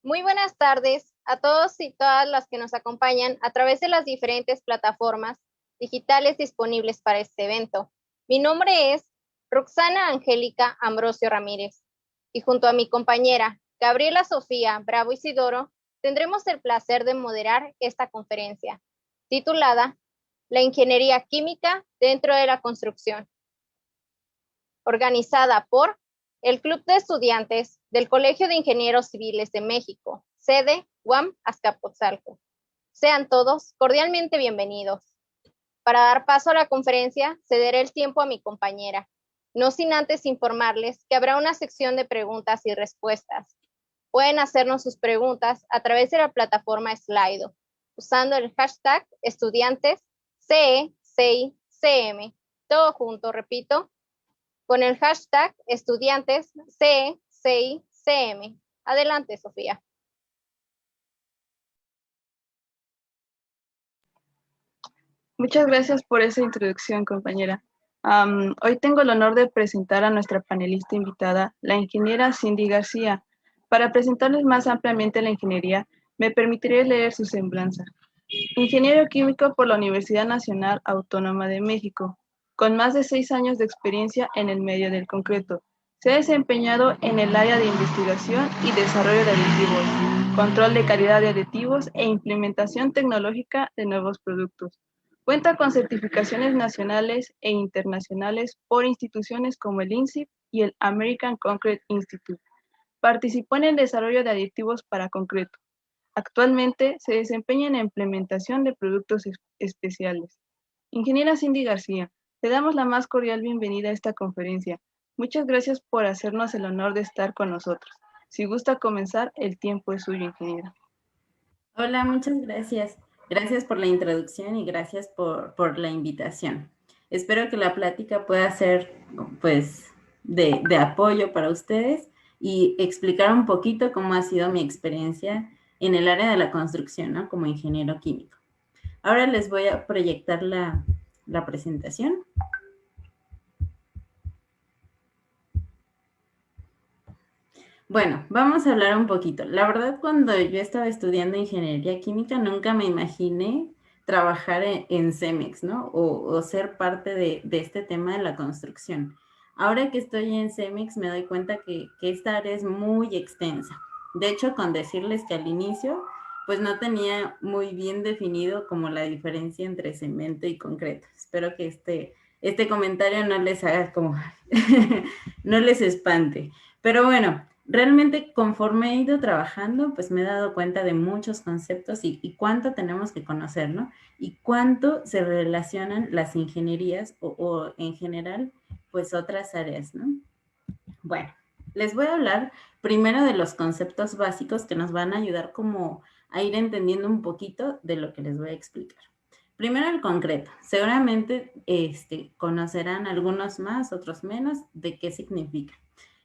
Muy buenas tardes a todos y todas las que nos acompañan a través de las diferentes plataformas digitales disponibles para este evento. Mi nombre es Roxana Angélica Ambrosio Ramírez y junto a mi compañera Gabriela Sofía Bravo Isidoro tendremos el placer de moderar esta conferencia titulada La Ingeniería Química dentro de la construcción, organizada por el Club de Estudiantes del Colegio de Ingenieros Civiles de México, sede UAM Azcapotzalco. Sean todos cordialmente bienvenidos. Para dar paso a la conferencia, cederé el tiempo a mi compañera, no sin antes informarles que habrá una sección de preguntas y respuestas. Pueden hacernos sus preguntas a través de la plataforma Slido, usando el hashtag estudiantes CE6CM. Todo junto, repito, con el hashtag estudiantes C6CM. Adelante, Sofía. Muchas gracias por esa introducción, compañera. Hoy tengo el honor de presentar a nuestra panelista invitada, la ingeniera Cindy García. Para presentarles más ampliamente la ingeniería, me permitiré leer su semblanza. Ingeniero químico por la Universidad Nacional Autónoma de México, con más de 6 años de experiencia en el medio del concreto. Se ha desempeñado en el área de investigación y desarrollo de aditivos, control de calidad de aditivos e implementación tecnológica de nuevos productos. Cuenta con certificaciones nacionales e internacionales por instituciones como el INSIP y el American Concrete Institute. Participó en el desarrollo de aditivos para concreto. Actualmente se desempeña en la implementación de productos especiales. Ingeniera Cindy García, le damos la más cordial bienvenida a esta conferencia. Muchas gracias por hacernos el honor de estar con nosotros. Si gusta comenzar, el tiempo es suyo, ingeniera. Hola, muchas gracias. Gracias por la introducción y gracias por la invitación. Espero que la plática pueda ser, pues, de apoyo para ustedes y explicar un poquito cómo ha sido mi experiencia en el área de la construcción, ¿no? Como ingeniero químico. Ahora les voy a proyectar la presentación. Bueno, vamos a hablar un poquito. La verdad, cuando yo estaba estudiando ingeniería química, nunca me imaginé trabajar en Cemex, ¿no? O ser parte de este tema de la construcción. Ahora que estoy en Cemex, me doy cuenta que esta área es muy extensa. De hecho, con decirles que al inicio, pues no tenía muy bien definido como la diferencia entre cemento y concreto. Espero que este comentario no les haga como, no les espante. Pero bueno, realmente conforme he ido trabajando, pues me he dado cuenta de muchos conceptos y cuánto tenemos que conocer, ¿no? Y cuánto se relacionan las ingenierías o en general, pues otras áreas, ¿no? Bueno, les voy a hablar primero de los conceptos básicos que nos van a ayudar como a ir entendiendo un poquito de lo que les voy a explicar. Primero el concreto. Seguramente conocerán algunos más, otros menos, de qué significa.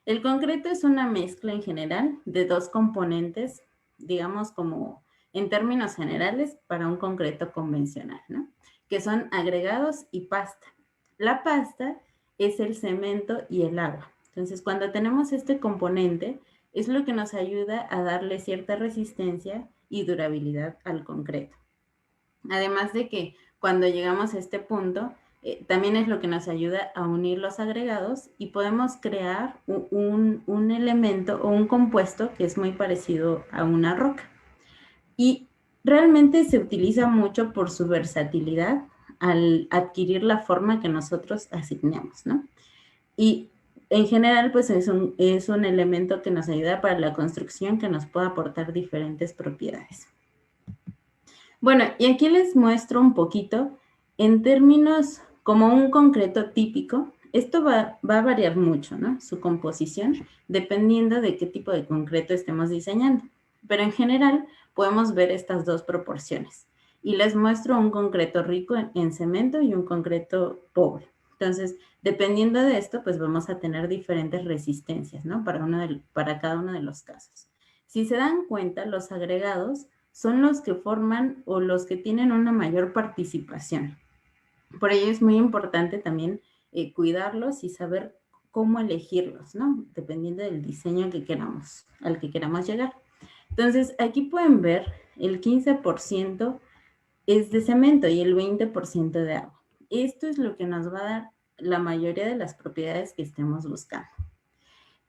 El concreto es una mezcla en general de dos componentes, digamos como en términos generales, para un concreto convencional, ¿no? Que son agregados y pasta. La pasta es el cemento y el agua. Entonces, cuando tenemos este componente, es lo que nos ayuda a darle cierta resistencia y durabilidad al concreto. Además de que cuando llegamos a este punto, también es lo que nos ayuda a unir los agregados y podemos crear un elemento o un compuesto que es muy parecido a una roca. Y realmente se utiliza mucho por su versatilidad al adquirir la forma que nosotros asignemos, ¿no? Y en general, pues es un elemento que nos ayuda para la construcción, que nos puede aportar diferentes propiedades. Bueno, y aquí les muestro un poquito en términos como un concreto típico. Esto va a variar mucho, ¿no? Su composición, dependiendo de qué tipo de concreto estemos diseñando. Pero en general podemos ver estas dos proporciones. Y les muestro un concreto rico en cemento y un concreto pobre. Entonces, dependiendo de esto, pues vamos a tener diferentes resistencias, ¿no? Para cada uno de los casos. Si se dan cuenta, los agregados son los que forman o los que tienen una mayor participación. Por ello es muy importante también cuidarlos y saber cómo elegirlos, ¿no? Dependiendo del diseño al que queramos llegar. Entonces, aquí pueden ver el 15% es de cemento y el 20% de agua. Esto es lo que nos va a dar la mayoría de las propiedades que estemos buscando.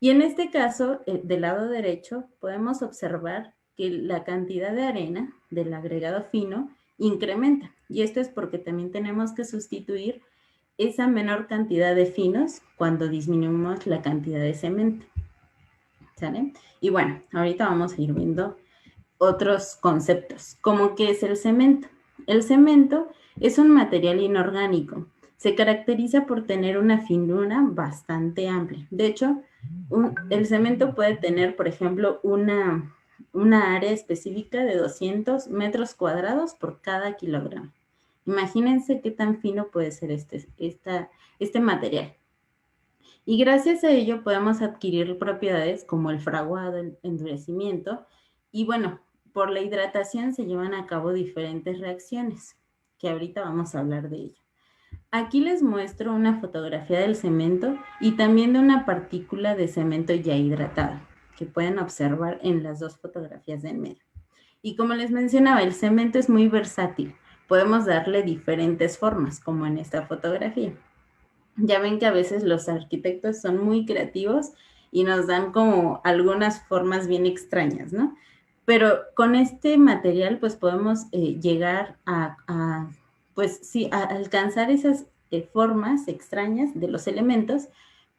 Y en este caso, del lado derecho, podemos observar que la cantidad de arena del agregado fino incrementa. Y esto es porque también tenemos que sustituir esa menor cantidad de finos cuando disminuimos la cantidad de cemento. ¿Sale? Y bueno, ahorita vamos a ir viendo otros conceptos, como qué es el cemento. El cemento es un material inorgánico. Se caracteriza por tener una finura bastante amplia. De hecho, el cemento puede tener, por ejemplo, una área específica de 200 metros cuadrados por cada kilogramo. Imagínense qué tan fino puede ser este material. Y gracias a ello podemos adquirir propiedades como el fraguado, el endurecimiento, y bueno, por la hidratación se llevan a cabo diferentes reacciones, que ahorita vamos a hablar de ello. Aquí les muestro una fotografía del cemento y también de una partícula de cemento ya hidratado, que pueden observar en las dos fotografías del medio. Y como les mencionaba, el cemento es muy versátil. Podemos darle diferentes formas, como en esta fotografía. Ya ven que a veces los arquitectos son muy creativos y nos dan como algunas formas bien extrañas, ¿no? Pero con este material pues podemos llegar pues sí, a alcanzar esas formas extrañas de los elementos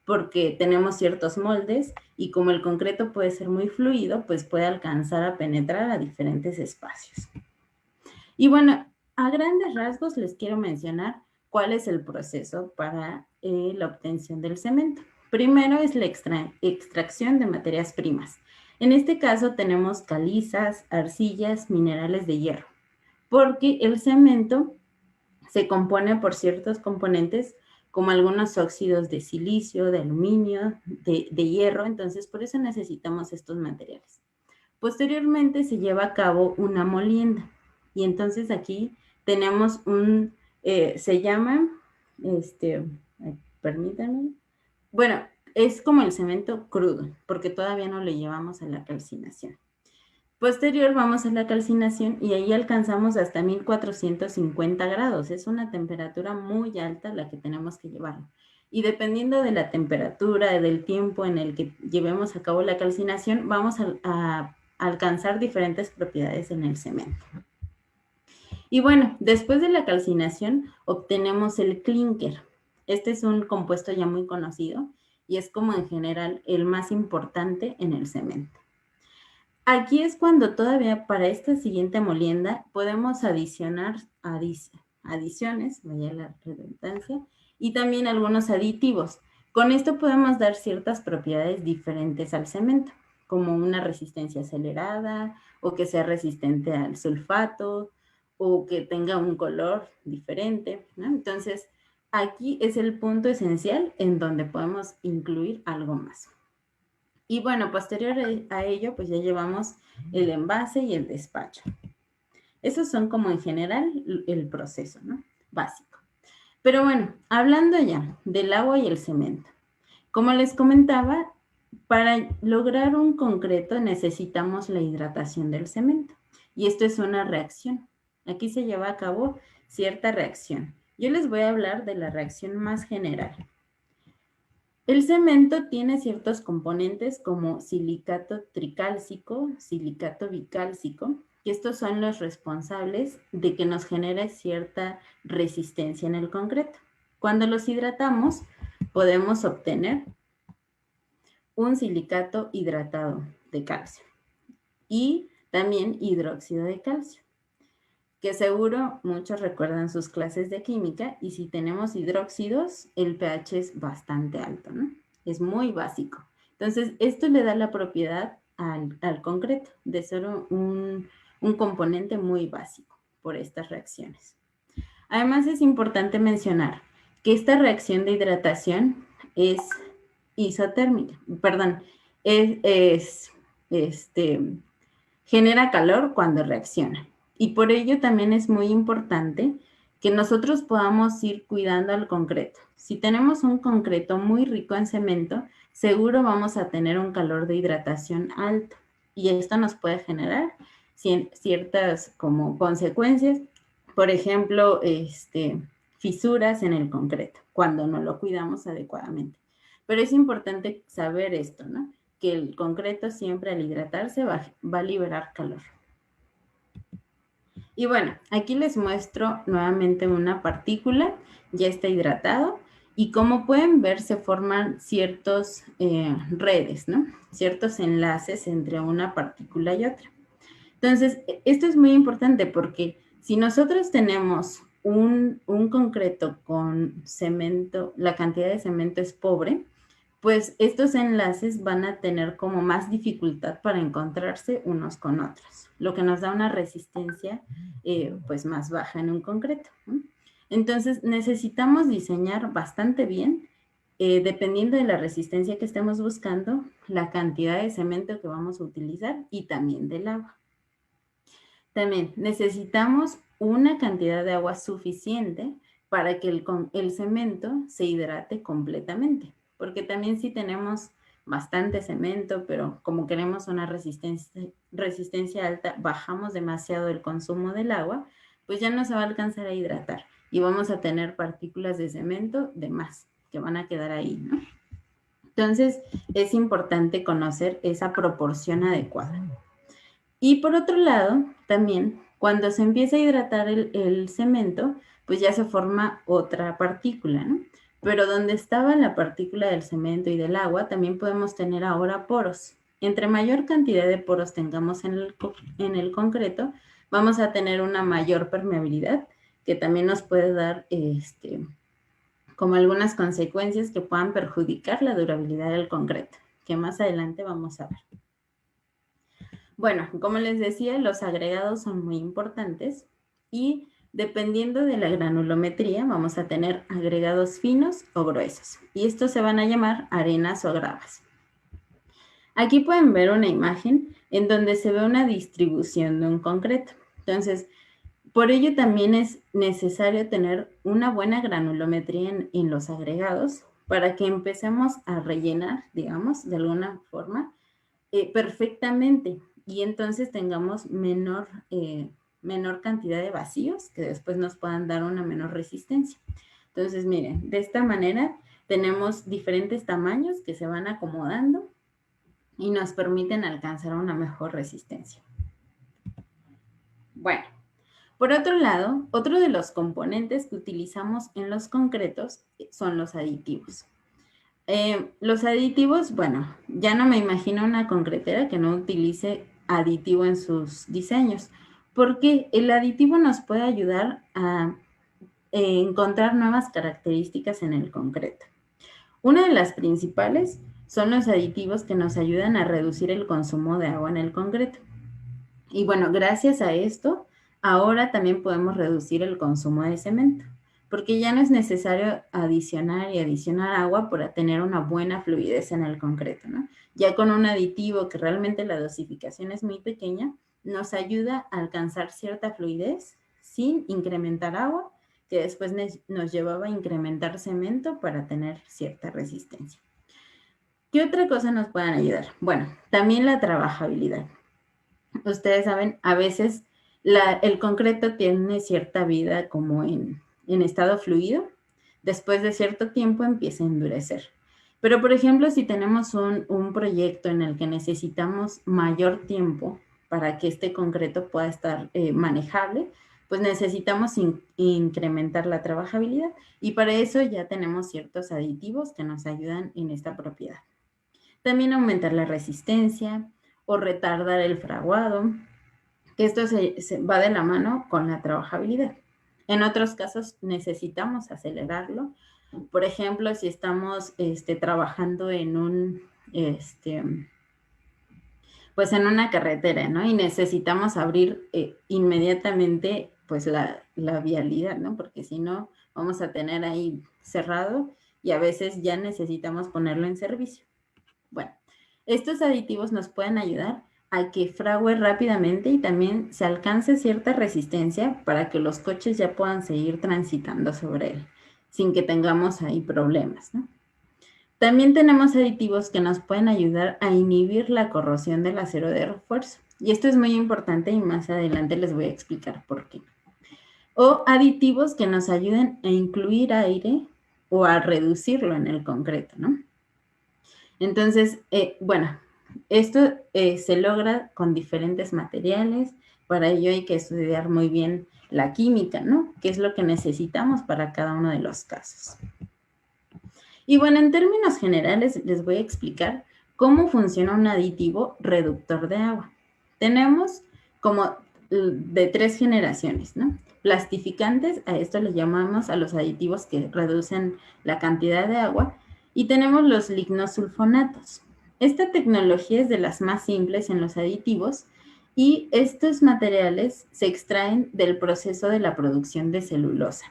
porque tenemos ciertos moldes y como el concreto puede ser muy fluido, pues puede alcanzar a penetrar a diferentes espacios. Y bueno, a grandes rasgos les quiero mencionar cuál es el proceso para la obtención del cemento. Primero es la extracción de materias primas. En este caso tenemos calizas, arcillas, minerales de hierro, porque el cemento se compone por ciertos componentes como algunos óxidos de silicio, de aluminio, de hierro, entonces por eso necesitamos estos materiales. Posteriormente se lleva a cabo una molienda y entonces aquí tenemos se llama, permítanme, bueno, es como el cemento crudo, porque todavía no le llevamos a la calcinación. Posterior vamos a la calcinación y ahí alcanzamos hasta 1450 grados. Es una temperatura muy alta la que tenemos que llevar. Y dependiendo de la temperatura, del tiempo en el que llevemos a cabo la calcinación, vamos a alcanzar diferentes propiedades en el cemento. Y bueno, después de la calcinación obtenemos el clínker. Este es un compuesto ya muy conocido y es como en general el más importante en el cemento. Aquí es cuando todavía para esta siguiente molienda podemos adicionar adiciones, vaya la redundancia, y también algunos aditivos. Con esto podemos dar ciertas propiedades diferentes al cemento, como una resistencia acelerada, o que sea resistente al sulfato, o que tenga un color diferente, ¿no? Entonces, aquí es el punto esencial en donde podemos incluir algo más. Y bueno, posterior a ello, pues ya llevamos el envase y el despacho. Esos son como en general el proceso, ¿no? Básico. Pero bueno, hablando ya del agua y el cemento. Como les comentaba, para lograr un concreto necesitamos la hidratación del cemento. Y esto es una reacción. Aquí se lleva a cabo cierta reacción. Yo les voy a hablar de la reacción más general. El cemento tiene ciertos componentes como silicato tricálcico, silicato bicálcico, y estos son los responsables de que nos genere cierta resistencia en el concreto. Cuando los hidratamos, podemos obtener un silicato hidratado de calcio y también hidróxido de calcio, que seguro muchos recuerdan sus clases de química, y si tenemos hidróxidos, el pH es bastante alto, ¿no? Es muy básico. Entonces, esto le da la propiedad al concreto de ser un componente muy básico por estas reacciones. Además, es importante mencionar que esta reacción de hidratación es isotérmica, perdón, genera calor cuando reacciona. Y por ello también es muy importante que nosotros podamos ir cuidando al concreto. Si tenemos un concreto muy rico en cemento, seguro vamos a tener un calor de hidratación alto. Y esto nos puede generar ciertas como consecuencias, por ejemplo, fisuras en el concreto, cuando no lo cuidamos adecuadamente. Pero es importante saber esto, ¿no? Que el concreto siempre al hidratarse va a liberar calor. Y bueno, aquí les muestro nuevamente una partícula, ya está hidratado, y como pueden ver se forman ciertos redes, ¿no? Ciertos enlaces entre una partícula y otra. Entonces, esto es muy importante porque si nosotros tenemos un concreto con cemento, la cantidad de cemento es pobre, pues estos enlaces van a tener como más dificultad para encontrarse unos con otros, lo que nos da una resistencia pues más baja en un concreto, ¿no? Entonces necesitamos diseñar bastante bien, dependiendo de la resistencia que estemos buscando, la cantidad de cemento que vamos a utilizar y también del agua. También necesitamos una cantidad de agua suficiente para que el cemento se hidrate completamente. Porque también si tenemos bastante cemento, pero como queremos una resistencia alta, bajamos demasiado el consumo del agua, pues ya no se va a alcanzar a hidratar y vamos a tener partículas de cemento de más que van a quedar ahí, ¿no? Entonces es importante conocer esa proporción adecuada. Y por otro lado, también cuando se empieza a hidratar el cemento, pues ya se forma otra partícula, ¿no? Pero donde estaba la partícula del cemento y del agua, también podemos tener ahora poros. Entre mayor cantidad de poros tengamos en el concreto, vamos a tener una mayor permeabilidad, que también nos puede dar como algunas consecuencias que puedan perjudicar la durabilidad del concreto, que más adelante vamos a ver. Bueno, como les decía, los agregados son muy importantes y dependiendo de la granulometría vamos a tener agregados finos o gruesos y estos se van a llamar arenas o gravas. Aquí pueden ver una imagen en donde se ve una distribución de un concreto. Entonces, por ello también es necesario tener una buena granulometría en los agregados para que empecemos a rellenar, digamos, de alguna forma, perfectamente. Y entonces tengamos menor cantidad de vacíos que después nos puedan dar una menor resistencia. Entonces, miren, de esta manera tenemos diferentes tamaños que se van acomodando y nos permiten alcanzar una mejor resistencia. Bueno, por otro lado, otro de los componentes que utilizamos en los concretos son los aditivos. Los aditivos, bueno, ya no me imagino una concretera que no utilice aditivo en sus diseños, porque el aditivo nos puede ayudar a encontrar nuevas características en el concreto. Una de las principales son los aditivos que nos ayudan a reducir el consumo de agua en el concreto. Y bueno, gracias a esto, ahora también podemos reducir el consumo de cemento, porque ya no es necesario adicionar y adicionar agua para tener una buena fluidez en el concreto, ¿no? Ya con un aditivo que realmente la dosificación es muy pequeña, nos ayuda a alcanzar cierta fluidez sin incrementar agua, que después nos llevaba a incrementar cemento para tener cierta resistencia. ¿Qué otra cosa nos pueden ayudar? Bueno, también la trabajabilidad. Ustedes saben, a veces el concreto tiene cierta vida como en estado fluido, después de cierto tiempo empieza a endurecer. Pero, por ejemplo, si tenemos un proyecto en el que necesitamos mayor tiempo para que este concreto pueda estar manejable, pues necesitamos incrementar la trabajabilidad y para eso ya tenemos ciertos aditivos que nos ayudan en esta propiedad. También aumentar la resistencia o retardar el fraguado, que esto se va de la mano con la trabajabilidad. En otros casos necesitamos acelerarlo. Por ejemplo, si estamos trabajando en pues en una carretera, ¿no? Y necesitamos abrir inmediatamente pues la vialidad, ¿no? Porque si no, vamos a tener ahí cerrado y a veces ya necesitamos ponerlo en servicio. Bueno, estos aditivos nos pueden ayudar a que frague rápidamente y también se alcance cierta resistencia para que los coches ya puedan seguir transitando sobre él, sin que tengamos ahí problemas, ¿no? También tenemos aditivos que nos pueden ayudar a inhibir la corrosión del acero de refuerzo. Y esto es muy importante y más adelante les voy a explicar por qué. O aditivos que nos ayuden a incluir aire o a reducirlo en el concreto, ¿no? Entonces, bueno, esto se logra con diferentes materiales. Para ello hay que estudiar muy bien la química, ¿no? ¿Qué es lo que necesitamos para cada uno de los casos? Y bueno, en términos generales les voy a explicar cómo funciona un aditivo reductor de agua. Tenemos como de 3 generaciones, ¿no? Plastificantes, a esto le llamamos a los aditivos que reducen la cantidad de agua, y tenemos los lignosulfonatos. Esta tecnología es de las más simples en los aditivos y estos materiales se extraen del proceso de la producción de celulosa.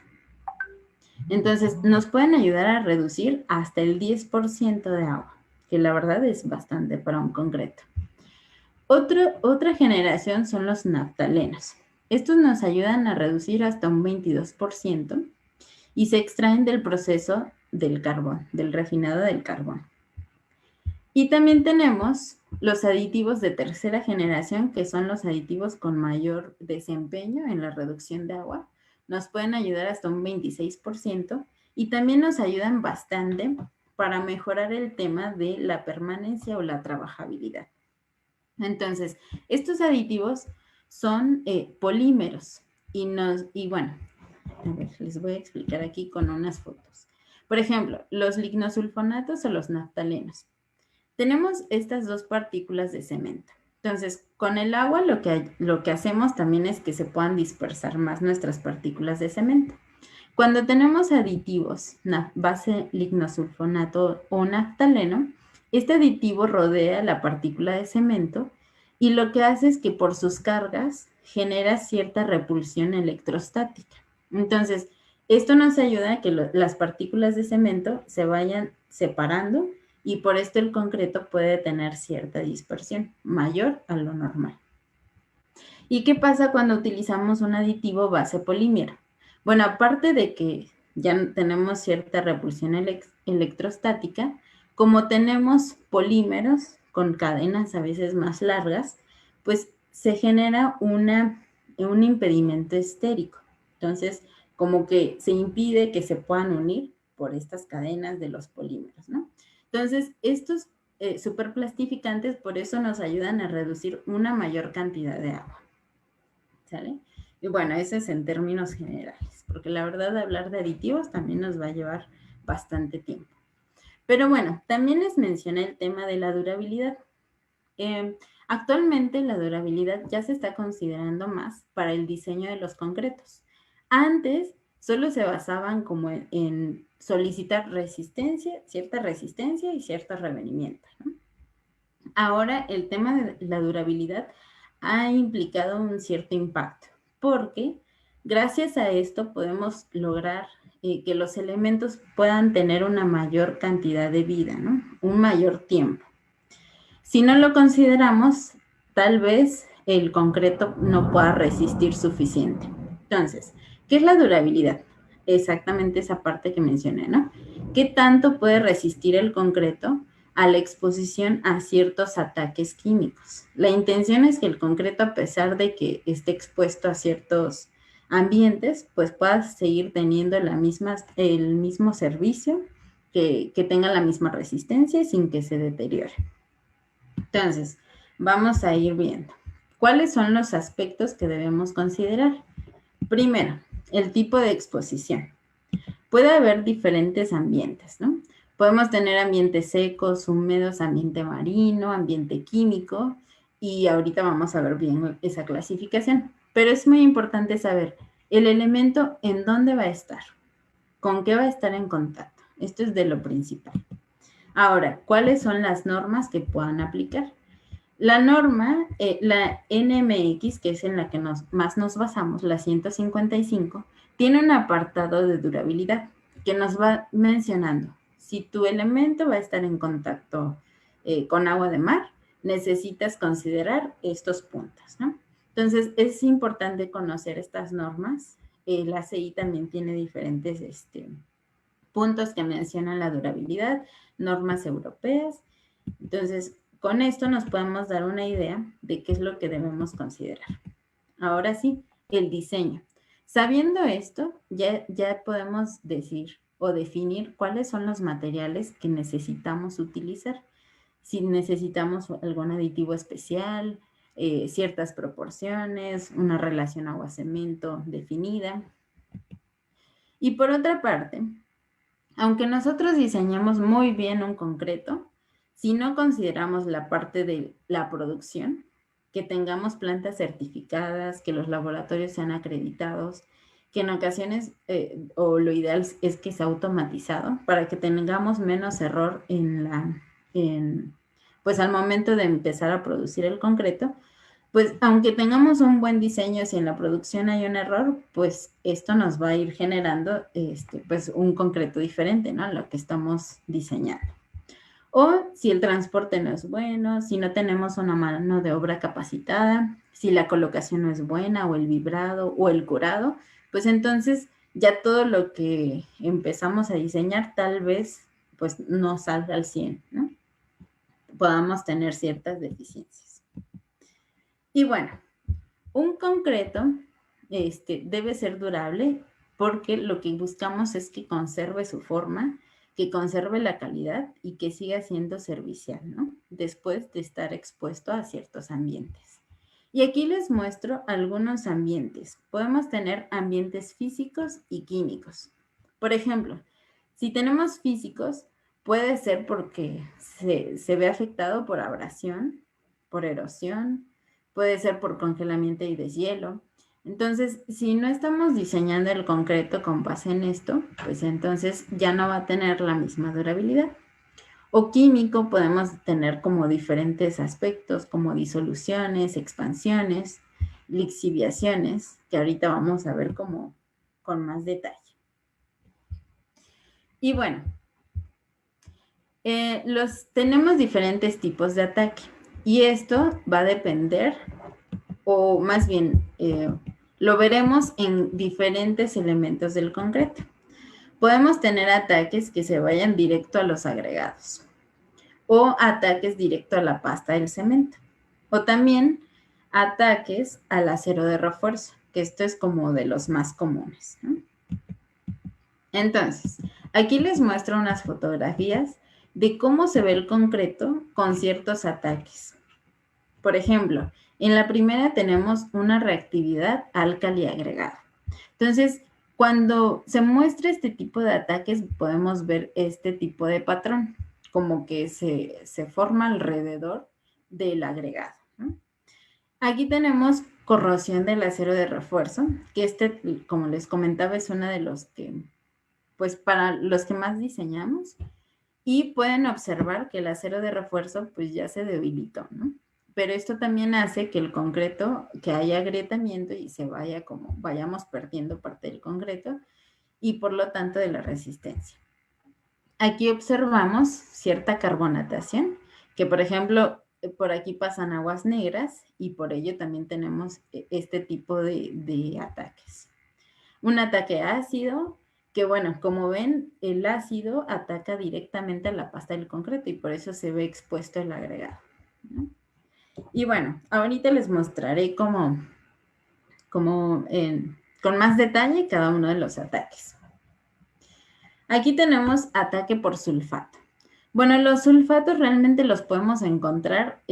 Entonces, nos pueden ayudar a reducir hasta el 10% de agua, que la verdad es bastante para un concreto. Otra generación son los naftalenos. Estos nos ayudan a reducir hasta un 22% y se extraen del proceso del carbón, del refinado del carbón. Y también tenemos los aditivos de tercera generación, que son los aditivos con mayor desempeño en la reducción de agua. Nos pueden ayudar hasta un 26% y también nos ayudan bastante para mejorar el tema de la permanencia o la trabajabilidad. Entonces, estos aditivos son polímeros y bueno, a ver, les voy a explicar aquí con unas fotos. Por ejemplo, los lignosulfonatos o los naftalenos. Tenemos estas dos partículas de cemento. Entonces, con el agua lo que hacemos también es que se puedan dispersar más nuestras partículas de cemento. Cuando tenemos aditivos, base lignosulfonato o naftaleno, este aditivo rodea la partícula de cemento y lo que hace es que por sus cargas genera cierta repulsión electrostática. Entonces, esto nos ayuda a que las partículas de cemento se vayan separando y por esto el concreto puede tener cierta dispersión mayor a lo normal. ¿Y qué pasa cuando utilizamos un aditivo base polímero? Bueno, aparte de que ya tenemos cierta repulsión electrostática, como tenemos polímeros con cadenas a veces más largas, pues se genera un impedimento estérico. Entonces, como que se impide que se puedan unir por estas cadenas de los polímeros, ¿no? Entonces, estos superplastificantes por eso nos ayudan a reducir una mayor cantidad de agua. ¿Sale? Y bueno, eso es en términos generales, porque la verdad hablar de aditivos también nos va a llevar bastante tiempo. Pero bueno, también les mencioné el tema de la durabilidad. Actualmente la durabilidad ya se está considerando más para el diseño de los concretos. Antes solo se basaban como en solicitar cierta resistencia y cierto revenimiento, ¿no? Ahora el tema de la durabilidad ha implicado un cierto impacto, porque gracias a esto podemos lograr que los elementos puedan tener una mayor cantidad de vida, ¿no? Un mayor tiempo. Si no lo consideramos, tal vez el concreto no pueda resistir suficiente. Entonces, ¿qué es la durabilidad? Exactamente esa parte que mencioné, ¿no? ¿Qué tanto puede resistir el concreto a la exposición a ciertos ataques químicos? La intención es que el concreto, a pesar de que esté expuesto a ciertos ambientes, pues pueda seguir teniendo el mismo servicio, que tenga la misma resistencia sin que se deteriore. Entonces, vamos a ir viendo. ¿Cuáles son los aspectos que debemos considerar? Primero, el tipo de exposición. Puede haber diferentes ambientes, ¿no? Podemos tener ambientes secos, húmedos, ambiente marino, ambiente químico, y ahorita vamos a ver bien esa clasificación. Pero es muy importante saber el elemento en dónde va a estar, con qué va a estar en contacto. Esto es de lo principal. Ahora, ¿cuáles son las normas que puedan aplicar? La norma, la NMX, que es en la que más nos basamos, la 155, tiene un apartado de durabilidad que nos va mencionando si tu elemento va a estar en contacto con agua de mar, necesitas considerar estos puntos, ¿no? Entonces, es importante conocer estas normas. La CI también tiene diferentes puntos que mencionan la durabilidad, normas europeas. Entonces, con esto nos podemos dar una idea de qué es lo que debemos considerar. Ahora sí, el diseño. Sabiendo esto, ya podemos decir o definir cuáles son los materiales que necesitamos utilizar. Si necesitamos algún aditivo especial, ciertas proporciones, una relación agua-cemento definida. Y por otra parte, aunque nosotros diseñamos muy bien un concreto, si no consideramos la parte de la producción, que tengamos plantas certificadas, que los laboratorios sean acreditados, que en ocasiones, o lo ideal es que sea automatizado, para que tengamos menos error pues al momento de empezar a producir el concreto, pues aunque tengamos un buen diseño, si en la producción hay un error, pues esto nos va a ir generando pues un concreto diferente, ¿no? Lo que estamos diseñando. O si el transporte no es bueno, si no tenemos una mano de obra capacitada, si la colocación no es buena, o el vibrado, o el curado, pues entonces ya todo lo que empezamos a diseñar tal vez pues no salga al 100, ¿no? Podamos tener ciertas deficiencias. Y bueno, un concreto debe ser durable porque lo que buscamos es que conserve su forma, que conserve la calidad y que siga siendo servicial, ¿no? Después de estar expuesto a ciertos ambientes. Y aquí les muestro algunos ambientes. Podemos tener ambientes físicos y químicos. Por ejemplo, si tenemos físicos, puede ser porque se ve afectado por abrasión, por erosión, puede ser por congelamiento y deshielo. Entonces, si no estamos diseñando el concreto con base en esto, pues entonces ya no va a tener la misma durabilidad. O químico, podemos tener como diferentes aspectos, como disoluciones, expansiones, lixiviaciones, que ahorita vamos a ver como con más detalle. Y bueno, tenemos diferentes tipos de ataque. Y esto va a depender, o más bien, lo veremos en diferentes elementos del concreto. Podemos tener ataques que se vayan directo a los agregados o ataques directo a la pasta del cemento. O también ataques al acero de refuerzo, que esto es como de los más comunes, ¿no? Entonces, aquí les muestro unas fotografías de cómo se ve el concreto con ciertos ataques. Por ejemplo, en la primera tenemos una reactividad álcali agregada. Entonces, cuando se muestra este tipo de ataques, podemos ver este tipo de patrón, como que se forma alrededor del agregado, ¿no? Aquí tenemos corrosión del acero de refuerzo, que como les comentaba, es uno de los que, pues para los que más diseñamos, y pueden observar que el acero de refuerzo pues ya se debilitó, ¿no? Pero esto también hace que el concreto, que haya agrietamiento y vayamos perdiendo parte del concreto y por lo tanto de la resistencia. Aquí observamos cierta carbonatación, que por ejemplo, por aquí pasan aguas negras y por ello también tenemos este tipo de ataques. Un ataque ácido, que bueno, como ven, el ácido ataca directamente a la pasta del concreto y por eso se ve expuesto el agregado, ¿no? Y bueno, ahorita les mostraré con más detalle cada uno de los ataques. Aquí tenemos ataque por sulfato. Bueno, los sulfatos realmente los podemos encontrar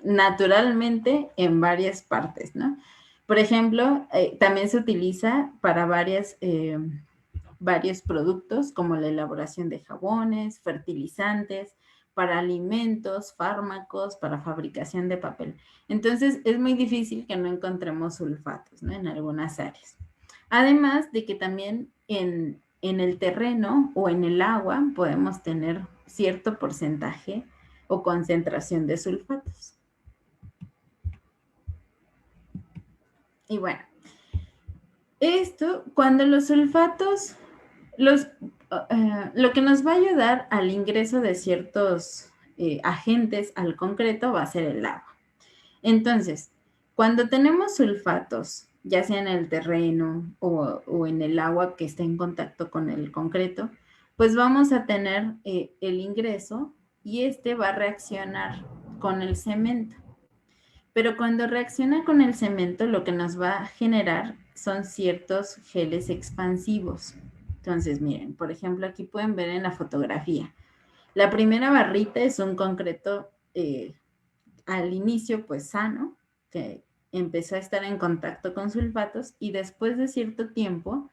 naturalmente en varias partes, ¿no? Por ejemplo, también se utiliza para varios productos como la elaboración de jabones, fertilizantes, para alimentos, fármacos, para fabricación de papel. Entonces, es muy difícil que no encontremos sulfatos, ¿no? En algunas áreas. Además de que también en el terreno o en el agua podemos tener cierto porcentaje o concentración de sulfatos. Y bueno, cuando los sulfatos, lo que nos va a ayudar al ingreso de ciertos agentes al concreto va a ser el agua. Entonces, cuando tenemos sulfatos ya sea en el terreno o en el agua que esté en contacto con el concreto, pues vamos a tener el ingreso y este va a reaccionar con el cemento. Pero cuando reacciona con el cemento, lo que nos va a generar son ciertos geles expansivos. Entonces, miren, por ejemplo, aquí pueden ver en la fotografía. La primera barrita es un concreto al inicio, pues sano, que empezó a estar en contacto con sulfatos y después de cierto tiempo,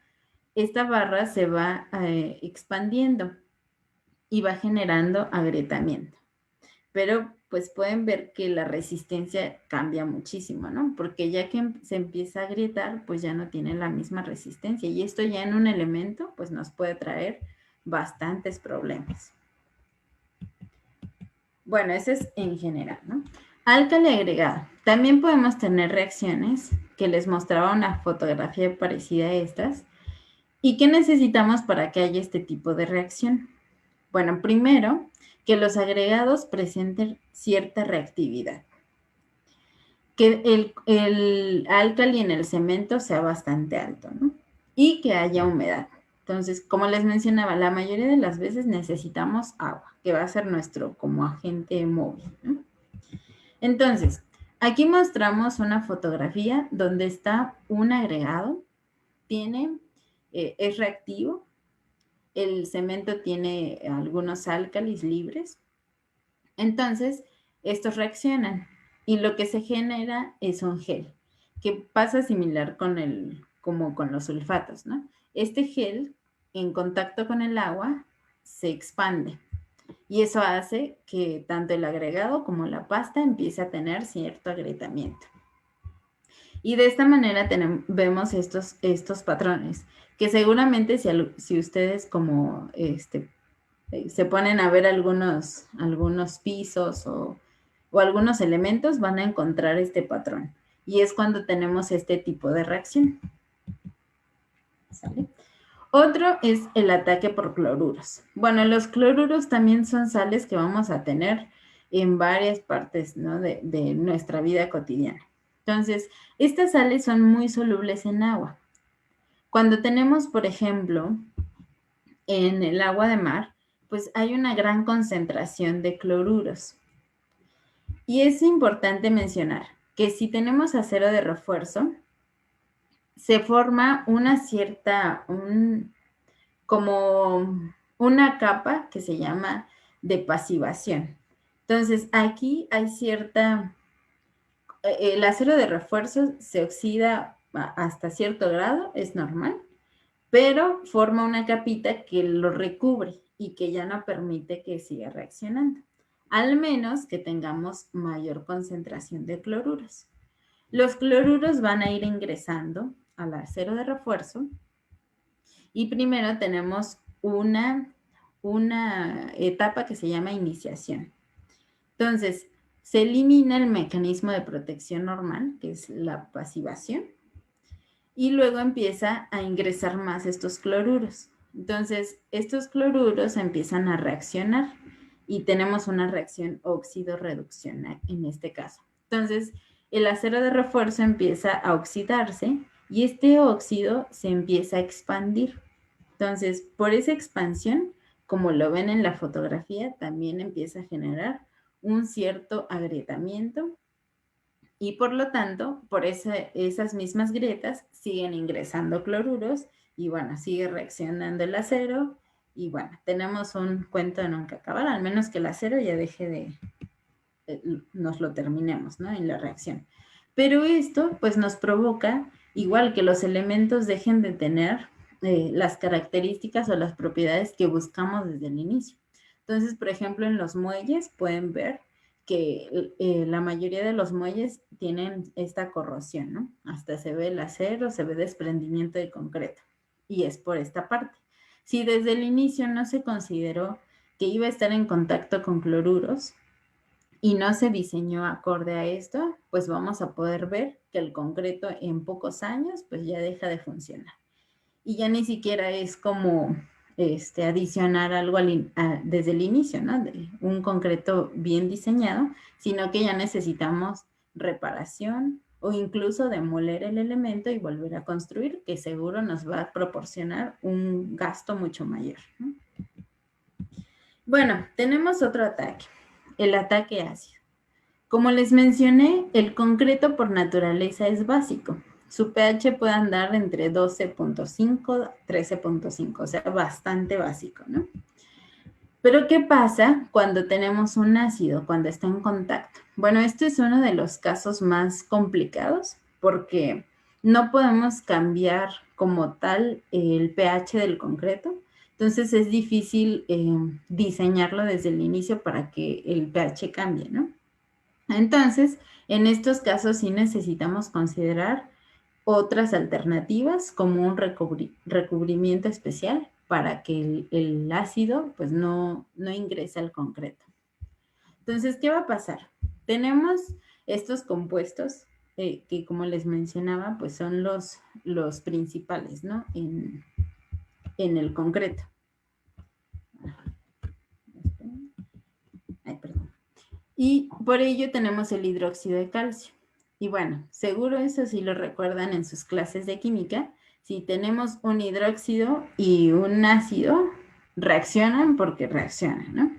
esta barra se va expandiendo y va generando agrietamiento. Pero pues pueden ver que la resistencia cambia muchísimo, ¿no? Porque ya que se empieza a agrietar, pues ya no tiene la misma resistencia y esto ya en un elemento, pues nos puede traer bastantes problemas. Bueno, ese es en general, ¿no? Álcali agregado. También podemos tener reacciones que les mostraba una fotografía parecida a estas. ¿Y qué necesitamos para que haya este tipo de reacción? Bueno, primero, que los agregados presenten cierta reactividad. Que el álcali en el cemento sea bastante alto, ¿no? Y que haya humedad. Entonces, como les mencionaba, la mayoría de las veces necesitamos agua, que va a ser nuestro como agente móvil, ¿no? Entonces, aquí mostramos una fotografía donde está un agregado, es reactivo, el cemento tiene algunos álcalis libres, entonces estos reaccionan y lo que se genera es un gel, que pasa similar como con los sulfatos, ¿no? Este gel en contacto con el agua se expande y eso hace que tanto el agregado como la pasta empiece a tener cierto agrietamiento. Y de esta manera vemos estos patrones, que seguramente si ustedes como se ponen a ver algunos pisos o algunos elementos, van a encontrar este patrón. Y es cuando tenemos este tipo de reacción. ¿Sale? Otro es el ataque por cloruros. Bueno, los cloruros también son sales que vamos a tener en varias partes, ¿no? de nuestra vida cotidiana. Entonces, estas sales son muy solubles en agua. Cuando tenemos, por ejemplo, en el agua de mar, pues hay una gran concentración de cloruros. Y es importante mencionar que si tenemos acero de refuerzo, se forma como una capa que se llama de pasivación. Entonces, aquí hay el acero de refuerzo se oxida hasta cierto grado, es normal, pero forma una capita que lo recubre y que ya no permite que siga reaccionando, al menos que tengamos mayor concentración de cloruros. Los cloruros van a ir ingresando al acero de refuerzo y primero tenemos una etapa que se llama iniciación. Entonces, se elimina el mecanismo de protección normal, que es la pasivación, y luego empieza a ingresar más estos cloruros. Entonces, estos cloruros empiezan a reaccionar y tenemos una reacción óxido-reducción en este caso. Entonces, el acero de refuerzo empieza a oxidarse y este óxido se empieza a expandir. Entonces, por esa expansión, como lo ven en la fotografía, también empieza a generar un cierto agrietamiento y por lo tanto, por esas mismas grietas siguen ingresando cloruros y bueno, sigue reaccionando el acero y bueno, tenemos un cuento de nunca acabar, al menos que el acero ya deje nos lo terminemos, ¿no? En la reacción. Pero esto pues nos provoca igual que los elementos dejen de tener las características o las propiedades que buscamos desde el inicio. Entonces, por ejemplo, en los muelles pueden ver que la mayoría de los muelles tienen esta corrosión, ¿no? Hasta se ve el acero, se ve desprendimiento de concreto. Y es por esta parte. Si desde el inicio no se consideró que iba a estar en contacto con cloruros y no se diseñó acorde a esto, pues vamos a poder ver que el concreto en pocos años pues ya deja de funcionar. Y ya ni siquiera es como adicionar algo desde el inicio, ¿no? De un concreto bien diseñado, sino que ya necesitamos reparación o incluso demoler el elemento y volver a construir, que seguro nos va a proporcionar un gasto mucho mayor, ¿no? Bueno, tenemos otro ataque, el ataque ácido. Como les mencioné, el concreto por naturaleza es básico. Su pH puede andar entre 12.5 a 13.5, o sea, bastante básico, ¿no? Pero ¿qué pasa cuando tenemos un ácido, cuando está en contacto? Bueno, este es uno de los casos más complicados porque no podemos cambiar como tal el pH del concreto. Entonces es difícil diseñarlo desde el inicio para que el pH cambie, ¿no? Entonces, en estos casos sí necesitamos considerar otras alternativas como un recubrimiento especial para que el ácido pues no ingrese al concreto. Entonces, ¿qué va a pasar? Tenemos estos compuestos que, como les mencionaba, pues son los principales, ¿no? En el concreto. Ay, perdón. Y por ello tenemos el hidróxido de calcio. Y bueno, seguro eso sí lo recuerdan en sus clases de química. Si tenemos un hidróxido y un ácido, reaccionan porque reaccionan, ¿no?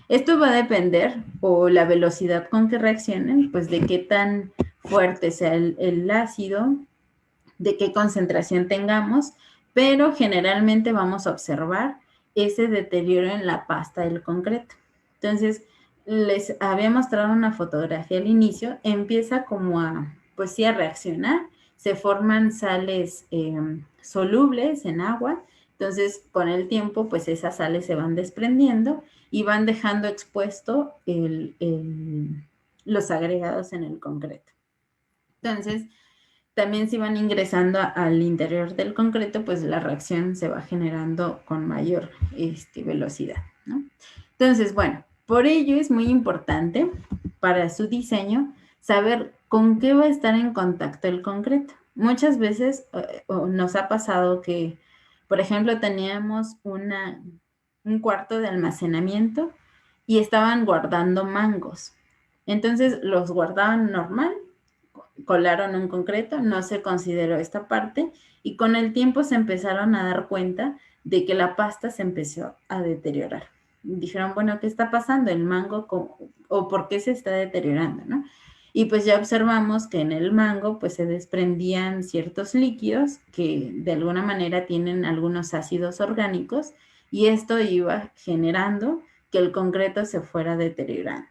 Esto va a depender, o la velocidad con que reaccionen, pues de qué tan fuerte sea el ácido, de qué concentración tengamos, pero generalmente vamos a observar ese deterioro en la pasta del concreto. Entonces, les había mostrado una fotografía al inicio, empieza como a, pues sí, a reaccionar, se forman sales solubles en agua, entonces con el tiempo pues esas sales se van desprendiendo y van dejando expuesto los agregados en el concreto. Entonces, también si van ingresando al interior del concreto, pues la reacción se va generando con mayor velocidad, ¿no? Entonces, bueno, por ello es muy importante para su diseño saber con qué va a estar en contacto el concreto. Muchas veces nos ha pasado que, por ejemplo, teníamos un cuarto de almacenamiento y estaban guardando mangos. Entonces los guardaban normal, colaron un concreto, no se consideró esta parte y con el tiempo se empezaron a dar cuenta de que la pasta se empezó a deteriorar. Dijeron, bueno, ¿qué está pasando? ¿El mango o por qué se está deteriorando, no? Y pues ya observamos que en el mango pues se desprendían ciertos líquidos que de alguna manera tienen algunos ácidos orgánicos y esto iba generando que el concreto se fuera deteriorando.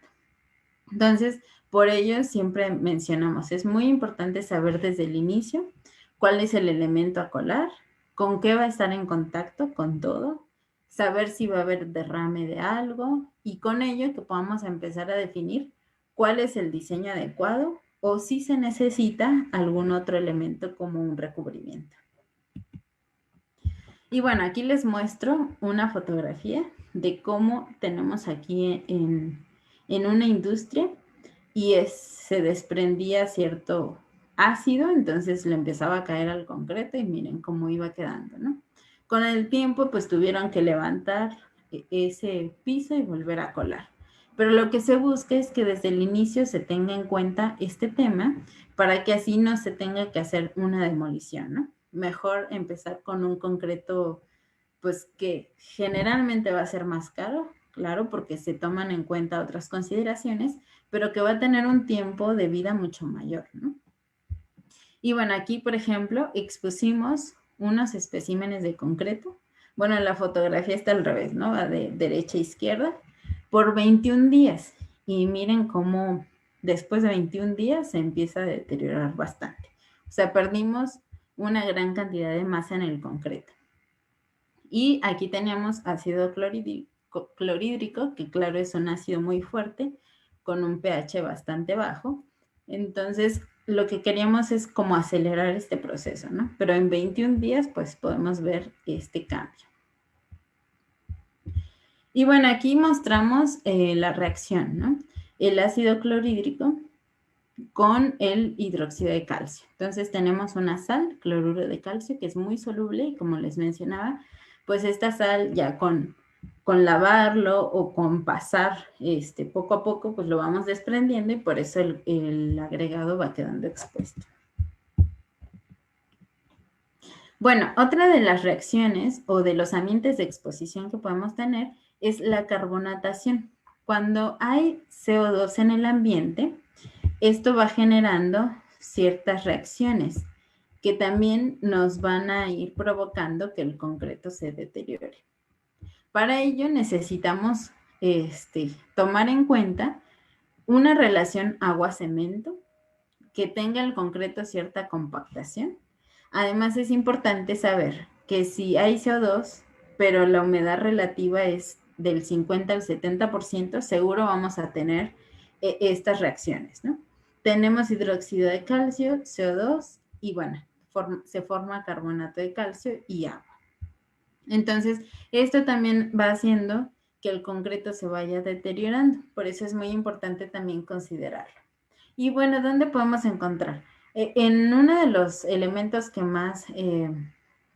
Entonces, por ello siempre mencionamos, es muy importante saber desde el inicio cuál es el elemento a colar, con qué va a estar en contacto con todo, saber si va a haber derrame de algo y con ello que podamos empezar a definir cuál es el diseño adecuado o si se necesita algún otro elemento como un recubrimiento. Y bueno, aquí les muestro una fotografía de cómo tenemos aquí en una industria y se desprendía cierto ácido, entonces le empezaba a caer al concreto y miren cómo iba quedando, ¿no? Con el tiempo, pues tuvieron que levantar ese piso y volver a colar. Pero lo que se busca es que desde el inicio se tenga en cuenta este tema para que así no se tenga que hacer una demolición, ¿no? Mejor empezar con un concreto, pues que generalmente va a ser más caro, claro, porque se toman en cuenta otras consideraciones, pero que va a tener un tiempo de vida mucho mayor, ¿no? Y bueno, aquí, por ejemplo, expusimos unos especímenes de concreto. Bueno, la fotografía está al revés, ¿no? Va de derecha a izquierda, por 21 días. Y miren cómo después de 21 días se empieza a deteriorar bastante. O sea, perdimos una gran cantidad de masa en el concreto. Y aquí teníamos ácido clorhídrico, que claro es un ácido muy fuerte, con un pH bastante bajo. Entonces, lo que queríamos es como acelerar este proceso, ¿no? Pero en 21 días, pues podemos ver este cambio. Y bueno, aquí mostramos la reacción, ¿no? El ácido clorhídrico con el hidróxido de calcio. Entonces tenemos una sal, cloruro de calcio, que es muy soluble y como les mencionaba, pues esta sal ya con con lavarlo o con pasar poco a poco, pues lo vamos desprendiendo y por eso el agregado va quedando expuesto. Bueno, otra de las reacciones o de los ambientes de exposición que podemos tener es la carbonatación. Cuando hay CO2 en el ambiente, esto va generando ciertas reacciones que también nos van a ir provocando que el concreto se deteriore. Para ello necesitamos tomar en cuenta una relación agua-cemento que tenga el concreto cierta compactación. Además es importante saber que si hay CO2, pero la humedad relativa es del 50 al 70%, seguro vamos a tener estas reacciones, ¿no? Tenemos hidróxido de calcio, CO2 y bueno, se forma carbonato de calcio y agua. Entonces, esto también va haciendo que el concreto se vaya deteriorando. Por eso es muy importante también considerarlo. Y bueno, ¿dónde podemos encontrar? En uno de los elementos que más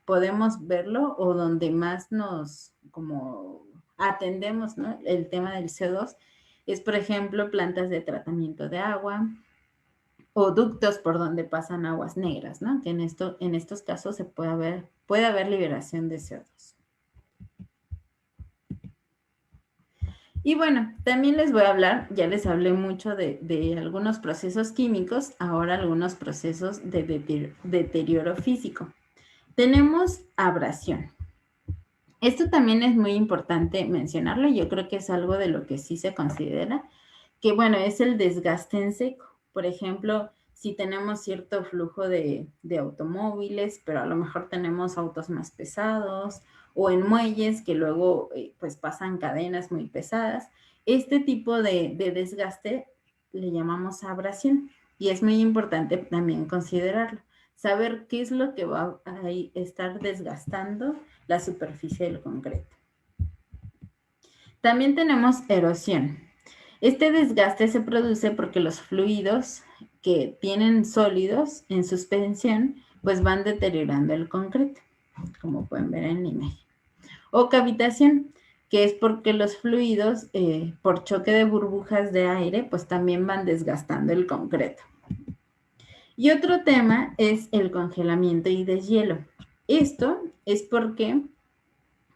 podemos verlo o donde más nos como atendemos, ¿no?, el tema del CO2 es, por ejemplo, plantas de tratamiento de agua o ductos por donde pasan aguas negras, ¿no? Que en estos casos puede haber liberación de CO2. Y bueno, también les voy a hablar, ya les hablé mucho de algunos procesos químicos, ahora algunos procesos de deterioro físico. Tenemos abrasión. Esto también es muy importante mencionarlo, yo creo que es algo de lo que sí se considera, que bueno, es el desgaste en seco. Por ejemplo, si tenemos cierto flujo de automóviles, pero a lo mejor tenemos autos más pesados, o en muelles que luego pues pasan cadenas muy pesadas. Este tipo de desgaste le llamamos abrasión y es muy importante también considerarlo. Saber qué es lo que va a estar desgastando la superficie del concreto. También tenemos erosión. Este desgaste se produce porque los fluidos que tienen sólidos en suspensión pues van deteriorando el concreto, como pueden ver en la imagen. O cavitación, que es porque los fluidos, por choque de burbujas de aire, pues también van desgastando el concreto. Y otro tema es el congelamiento y deshielo. Esto es porque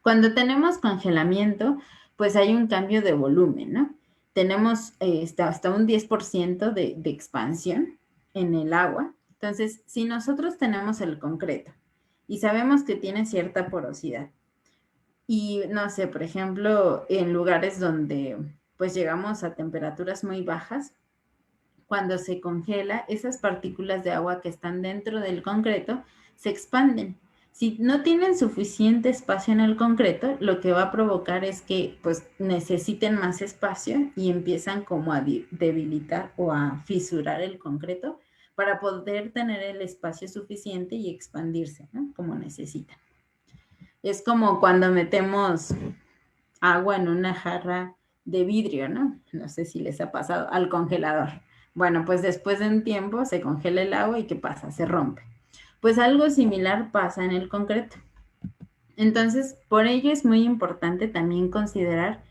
cuando tenemos congelamiento, pues hay un cambio de volumen, ¿no? Tenemos hasta un 10% de expansión en el agua. Entonces, si nosotros tenemos el concreto y sabemos que tiene cierta porosidad, y no sé, por ejemplo, en lugares donde pues llegamos a temperaturas muy bajas, cuando se congela, esas partículas de agua que están dentro del concreto se expanden. Si no tienen suficiente espacio en el concreto, lo que va a provocar es que pues necesiten más espacio y empiezan como a debilitar o a fisurar el concreto para poder tener el espacio suficiente y expandirse, ¿no?, como necesitan. Es como cuando metemos agua en una jarra de vidrio, ¿no? No sé si les ha pasado, al congelador. Bueno, pues después de un tiempo se congela el agua y ¿qué pasa? Se rompe. Pues algo similar pasa en el concreto. Entonces, por ello es muy importante también considerar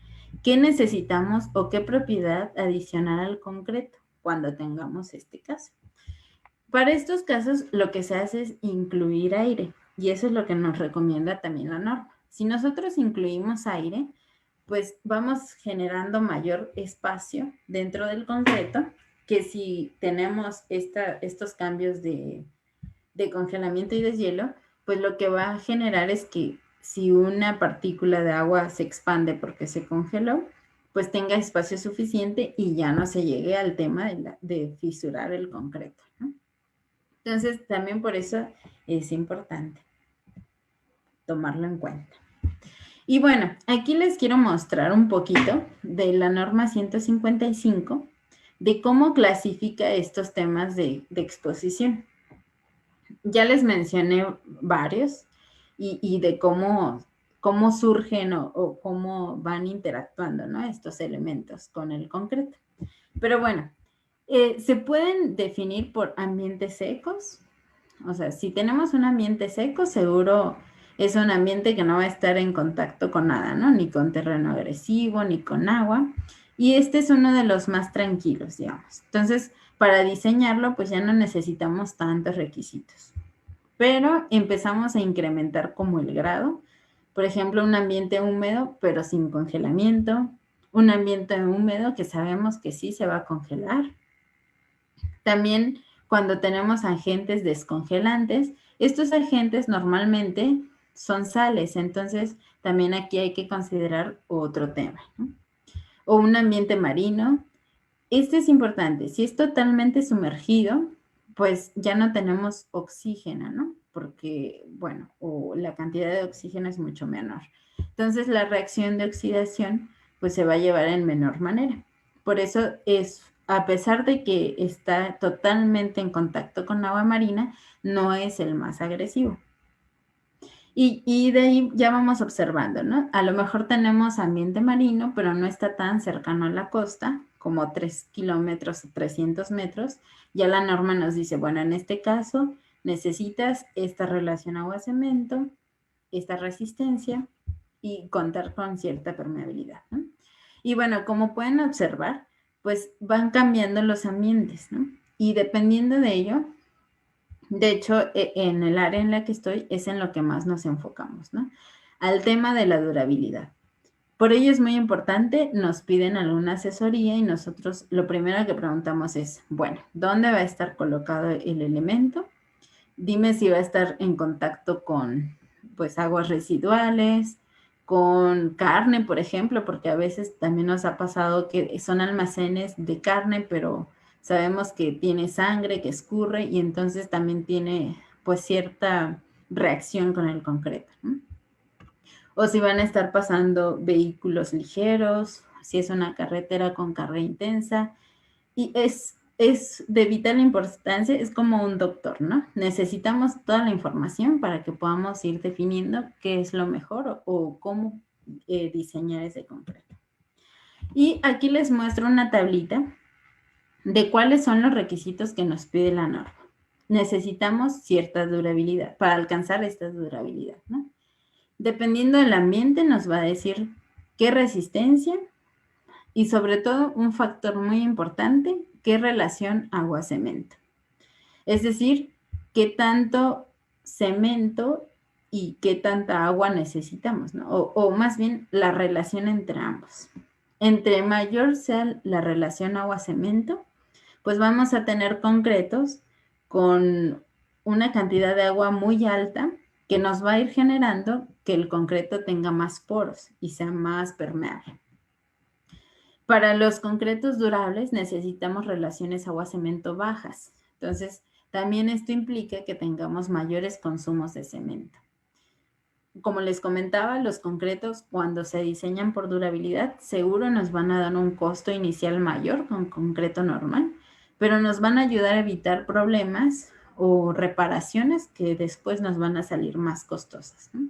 qué necesitamos o qué propiedad adicionar al concreto cuando tengamos este caso. Para estos casos, lo que se hace es incluir aire, y eso es lo que nos recomienda también la norma. Si nosotros incluimos aire, pues vamos generando mayor espacio dentro del concreto que si tenemos estos cambios de congelamiento y deshielo, pues lo que va a generar es que si una partícula de agua se expande porque se congeló, pues tenga espacio suficiente y ya no se llegue al tema de fisurar el concreto, ¿no? Entonces, también por eso es importante tomarlo en cuenta. Y bueno, aquí les quiero mostrar un poquito de la norma 155, de cómo clasifica estos temas de exposición. Ya les mencioné varios y de cómo surgen o cómo van interactuando, ¿no?, estos elementos con el concreto. Pero bueno, se pueden definir por ambientes secos. O sea, si tenemos un ambiente seco, seguro es un ambiente que no va a estar en contacto con nada, ¿no? Ni con terreno agresivo, ni con agua. Y este es uno de los más tranquilos, digamos. Entonces, para diseñarlo, pues ya no necesitamos tantos requisitos. Pero empezamos a incrementar como el grado. Por ejemplo, un ambiente húmedo, pero sin congelamiento. Un ambiente húmedo que sabemos que sí se va a congelar. También cuando tenemos agentes descongelantes, estos agentes normalmente son sales, entonces también aquí hay que considerar otro tema, ¿no? O un ambiente marino. Este es importante, si es totalmente sumergido, pues ya no tenemos oxígeno, ¿no? Porque, bueno, o la cantidad de oxígeno es mucho menor. Entonces la reacción de oxidación pues se va a llevar en menor manera. Por eso es, a pesar de que está totalmente en contacto con agua marina, no es el más agresivo. Y de ahí ya vamos observando, ¿no? A lo mejor tenemos ambiente marino, pero no está tan cercano a la costa, como 3 kilómetros o 300 metros. Ya la norma nos dice, bueno, en este caso necesitas esta relación agua-cemento, esta resistencia y contar con cierta permeabilidad, ¿no? Y bueno, como pueden observar, pues van cambiando los ambientes, ¿no? Y dependiendo de ello, de hecho, en el área en la que estoy es en lo que más nos enfocamos, ¿no? Al tema de la durabilidad. Por ello es muy importante, nos piden alguna asesoría y nosotros lo primero que preguntamos es, bueno, ¿dónde va a estar colocado el elemento? Dime si va a estar en contacto con, pues, aguas residuales, con carne, por ejemplo, porque a veces también nos ha pasado que son almacenes de carne, pero sabemos que tiene sangre, que escurre y entonces también tiene pues cierta reacción con el concreto, ¿no? O si van a estar pasando vehículos ligeros, si es una carretera con carga intensa. Y es de vital importancia, es como un doctor, ¿no? Necesitamos toda la información para que podamos ir definiendo qué es lo mejor o cómo diseñar ese concreto. Y aquí les muestro una tablita de cuáles son los requisitos que nos pide la norma. Necesitamos cierta durabilidad para alcanzar esta durabilidad, ¿no? Dependiendo del ambiente nos va a decir qué resistencia y sobre todo un factor muy importante, qué relación agua-cemento. Es decir, qué tanto cemento y qué tanta agua necesitamos, ¿no? O más bien la relación entre ambos. Entre mayor sea la relación agua-cemento, pues vamos a tener concretos con una cantidad de agua muy alta que nos va a ir generando que el concreto tenga más poros y sea más permeable. Para los concretos durables necesitamos relaciones agua-cemento bajas. Entonces, también esto implica que tengamos mayores consumos de cemento. Como les comentaba, los concretos cuando se diseñan por durabilidad seguro nos van a dar un costo inicial mayor con concreto normal, pero nos van a ayudar a evitar problemas o reparaciones que después nos van a salir más costosas, ¿no?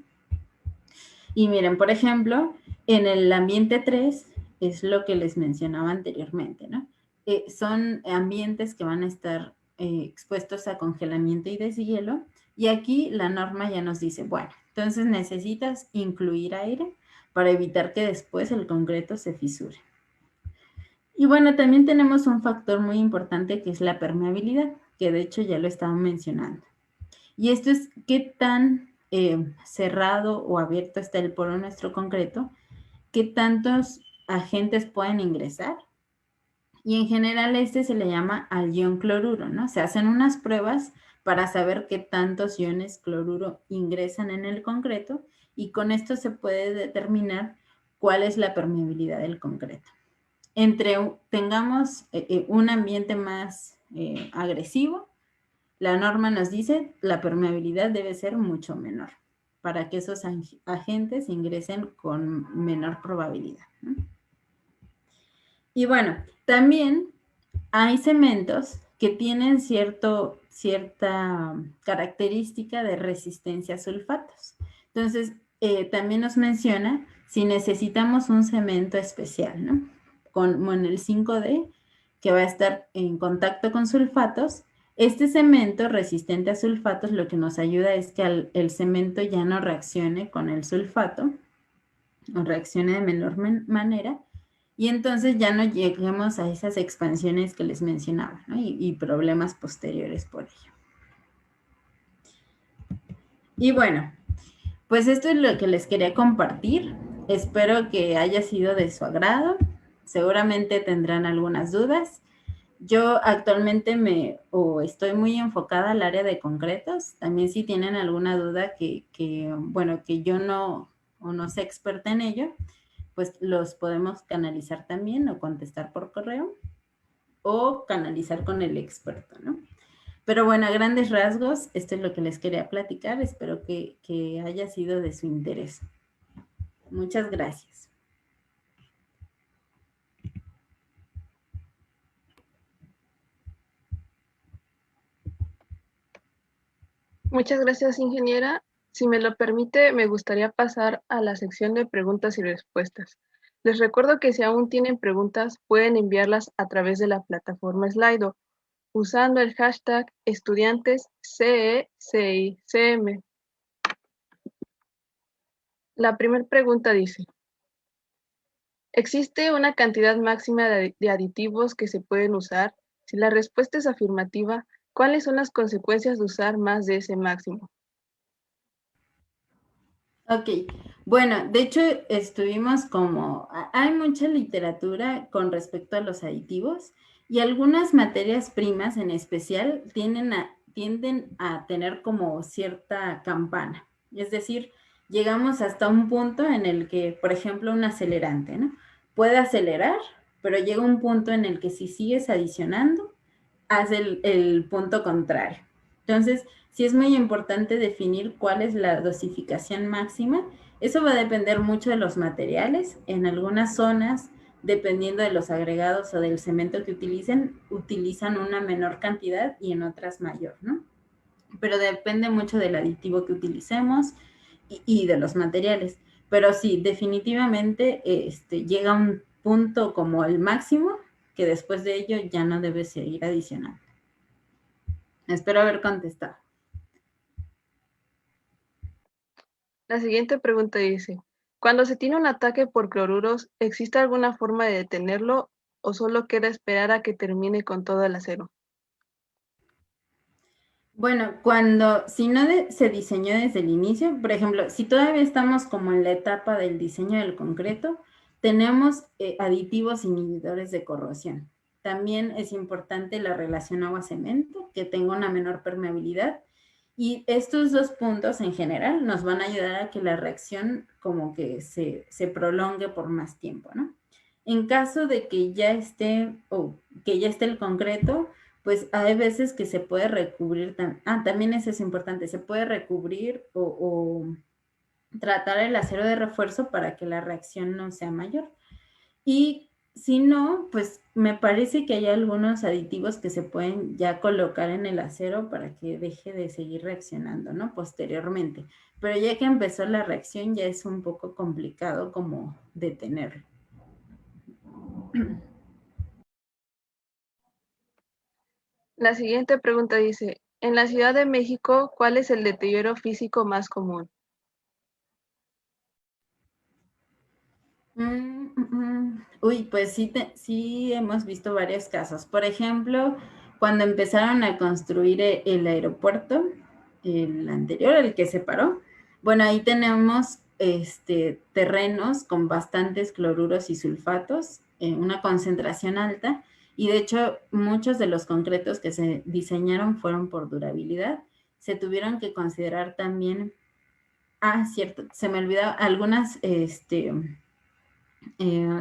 Y miren, por ejemplo, en el ambiente 3 es lo que les mencionaba anteriormente, ¿no? Son ambientes que van a estar expuestos a congelamiento y deshielo, y aquí la norma ya nos dice, bueno, entonces necesitas incluir aire para evitar que después el concreto se fisure. Y bueno, también tenemos un factor muy importante que es la permeabilidad, que de hecho ya lo estaba mencionando. Y esto es qué tan cerrado o abierto está el poro nuestro concreto, qué tantos agentes pueden ingresar. Y en general este se le llama al ion cloruro, ¿no? Se hacen unas pruebas para saber qué tantos iones cloruro ingresan en el concreto y con esto se puede determinar cuál es la permeabilidad del concreto. Entre tengamos un ambiente más agresivo, la norma nos dice la permeabilidad debe ser mucho menor para que esos agentes ingresen con menor probabilidad, ¿no? Y bueno, también hay cementos que tienen cierta característica de resistencia a sulfatos. Entonces, también nos menciona si necesitamos un cemento especial, ¿no? Como en el 5D, que va a estar en contacto con sulfatos, Este cemento resistente a sulfatos lo que nos ayuda es que el cemento ya no reaccione con el sulfato o reaccione de menor manera, y entonces ya no lleguemos a esas expansiones que les mencionaba, ¿no? y problemas posteriores por ello. Y bueno, pues esto es lo que les quería compartir. Espero que haya sido de su agrado. Seguramente tendrán algunas dudas. Yo actualmente estoy muy enfocada al área de concretos. También si tienen alguna duda bueno, que yo no sea experta en ello, pues los podemos canalizar también o contestar por correo o canalizar con el experto, ¿no? Pero bueno, a grandes rasgos, esto es lo que les quería platicar. Espero que haya sido de su interés. Muchas gracias. Muchas gracias, ingeniera. Si me lo permite, me gustaría pasar a la sección de preguntas y respuestas. Les recuerdo que si aún tienen preguntas, pueden enviarlas a través de la plataforma Slido, usando el hashtag estudiantesCECICM. La primera pregunta dice, ¿existe una cantidad máxima de aditivos que se pueden usar? Si la respuesta es afirmativa, ¿cuáles son las consecuencias de usar más de ese máximo? Ok, bueno, de hecho estuvimos hay mucha literatura con respecto a los aditivos y algunas materias primas en especial tienden a tener como cierta campana. Es decir, llegamos hasta un punto en el que, por ejemplo, un acelerante, ¿no? Puede acelerar, pero llega un punto en el que si sigues adicionando, hace el punto contrario. Entonces, sí es muy importante definir cuál es la dosificación máxima. Eso va a depender mucho de los materiales. En algunas zonas, dependiendo de los agregados o del cemento que utilizan una menor cantidad y en otras mayor, ¿no? Pero depende mucho del aditivo que utilicemos y de los materiales. Pero sí, definitivamente llega a un punto como el máximo que después de ello ya no debe seguir adicionando. Espero haber contestado. La siguiente pregunta dice, cuando se tiene un ataque por cloruros, ¿existe alguna forma de detenerlo o solo queda esperar a que termine con todo el acero? Bueno, si no se diseñó desde el inicio, por ejemplo, si todavía estamos como en la etapa del diseño del concreto, tenemos aditivos inhibidores de corrosión. También es importante la relación agua-cemento, que tenga una menor permeabilidad. Y estos dos puntos en general nos van a ayudar a que la reacción como que se prolongue por más tiempo, ¿no? En caso de que ya esté el concreto, pues hay veces que se puede recubrir, también eso es importante, se puede recubrir o tratar el acero de refuerzo para que la reacción no sea mayor. Y si no, pues me parece que hay algunos aditivos que se pueden ya colocar en el acero para que deje de seguir reaccionando, ¿no? Posteriormente. Pero ya que empezó la reacción ya es un poco complicado como detenerlo. La siguiente pregunta dice, en la Ciudad de México, ¿cuál es el deterioro físico más común? Uy, pues sí hemos visto varios casos. Por ejemplo, cuando empezaron a construir el aeropuerto, el anterior, el que se paró, bueno, ahí tenemos terrenos con bastantes cloruros y sulfatos, una concentración alta, y de hecho muchos de los concretos que se diseñaron fueron por durabilidad. Se tuvieron que considerar también, cierto, se me olvidaba, algunas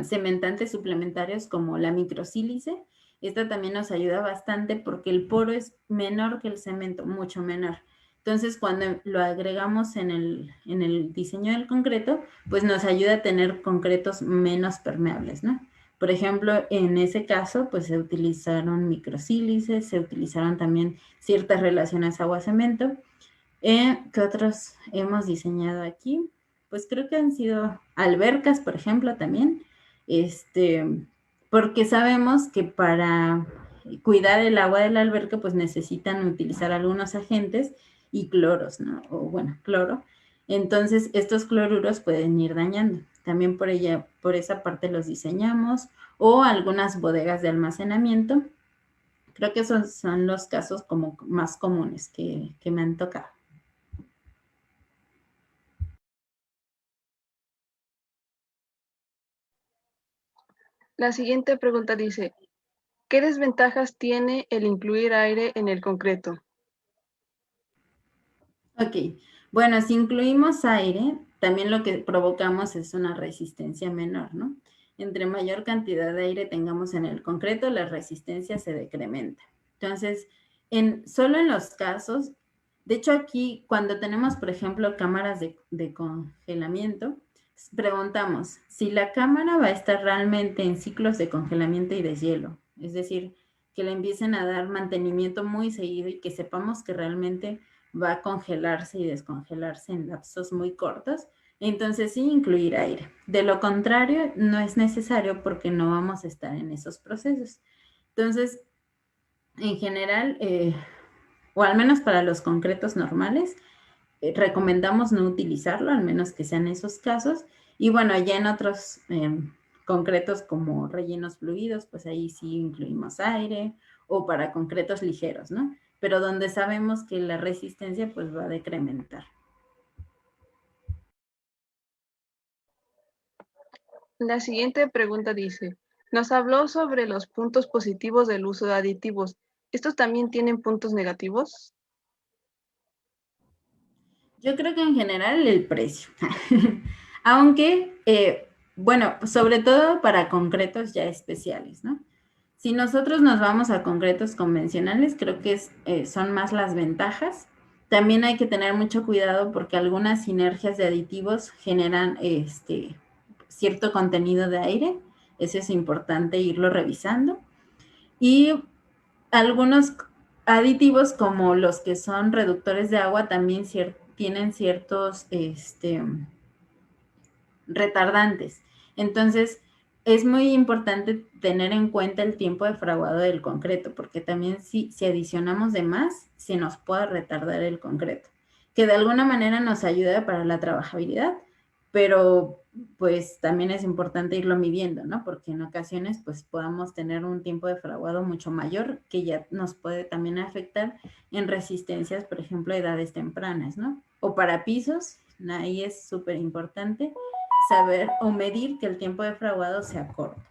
cementantes suplementarios como la microsílice. Esta también nos ayuda bastante porque el poro es menor que el cemento, mucho menor. Entonces, cuando lo agregamos en el diseño del concreto, pues nos ayuda a tener concretos menos permeables, ¿no? Por ejemplo, en ese caso, pues se utilizaron microsílices, se utilizaron también ciertas relaciones agua-cemento. ¿Qué otros hemos diseñado aquí? Pues creo que han sido albercas, por ejemplo, también, porque sabemos que para cuidar el agua de la alberca, pues necesitan utilizar algunos agentes y cloros, ¿no? O bueno, cloro. Entonces, estos cloruros pueden ir dañando. También por esa parte los diseñamos, o algunas bodegas de almacenamiento. Creo que esos son los casos como más comunes que me han tocado. La siguiente pregunta dice, ¿qué desventajas tiene el incluir aire en el concreto? Ok, bueno, si incluimos aire, también lo que provocamos es una resistencia menor, ¿no? Entre mayor cantidad de aire tengamos en el concreto, la resistencia se decrementa. Entonces, solo en los casos, de hecho aquí cuando tenemos, por ejemplo, cámaras de congelamiento, preguntamos si la cámara va a estar realmente en ciclos de congelamiento y deshielo, es decir, que le empiecen a dar mantenimiento muy seguido y que sepamos que realmente va a congelarse y descongelarse en lapsos muy cortos, entonces sí incluir aire. De lo contrario, no es necesario porque no vamos a estar en esos procesos. Entonces, en general, o al menos para los concretos normales, recomendamos no utilizarlo, al menos que sean esos casos. Y bueno, ya en otros concretos como rellenos fluidos, pues ahí sí incluimos aire, o para concretos ligeros, ¿no? Pero donde sabemos que la resistencia pues va a decrementar. La siguiente pregunta dice, nos habló sobre los puntos positivos del uso de aditivos. ¿Estos también tienen puntos negativos? Yo creo que en general el precio. Aunque, bueno, sobre todo para concretos ya especiales, ¿no? Si nosotros nos vamos a concretos convencionales, creo que son más las ventajas. También hay que tener mucho cuidado porque algunas sinergias de aditivos generan cierto contenido de aire. Eso es importante irlo revisando. Y algunos aditivos como los que son reductores de agua también tienen ciertos retardantes. Entonces, es muy importante tener en cuenta el tiempo de fraguado del concreto, porque también si adicionamos de más, se nos puede retardar el concreto, que de alguna manera nos ayuda para la trabajabilidad, pero pues también es importante irlo midiendo, ¿no? Porque en ocasiones pues podamos tener un tiempo de fraguado mucho mayor que ya nos puede también afectar en resistencias, por ejemplo, a edades tempranas, ¿no? O para pisos, ahí es súper importante saber o medir que el tiempo de fraguado sea corto.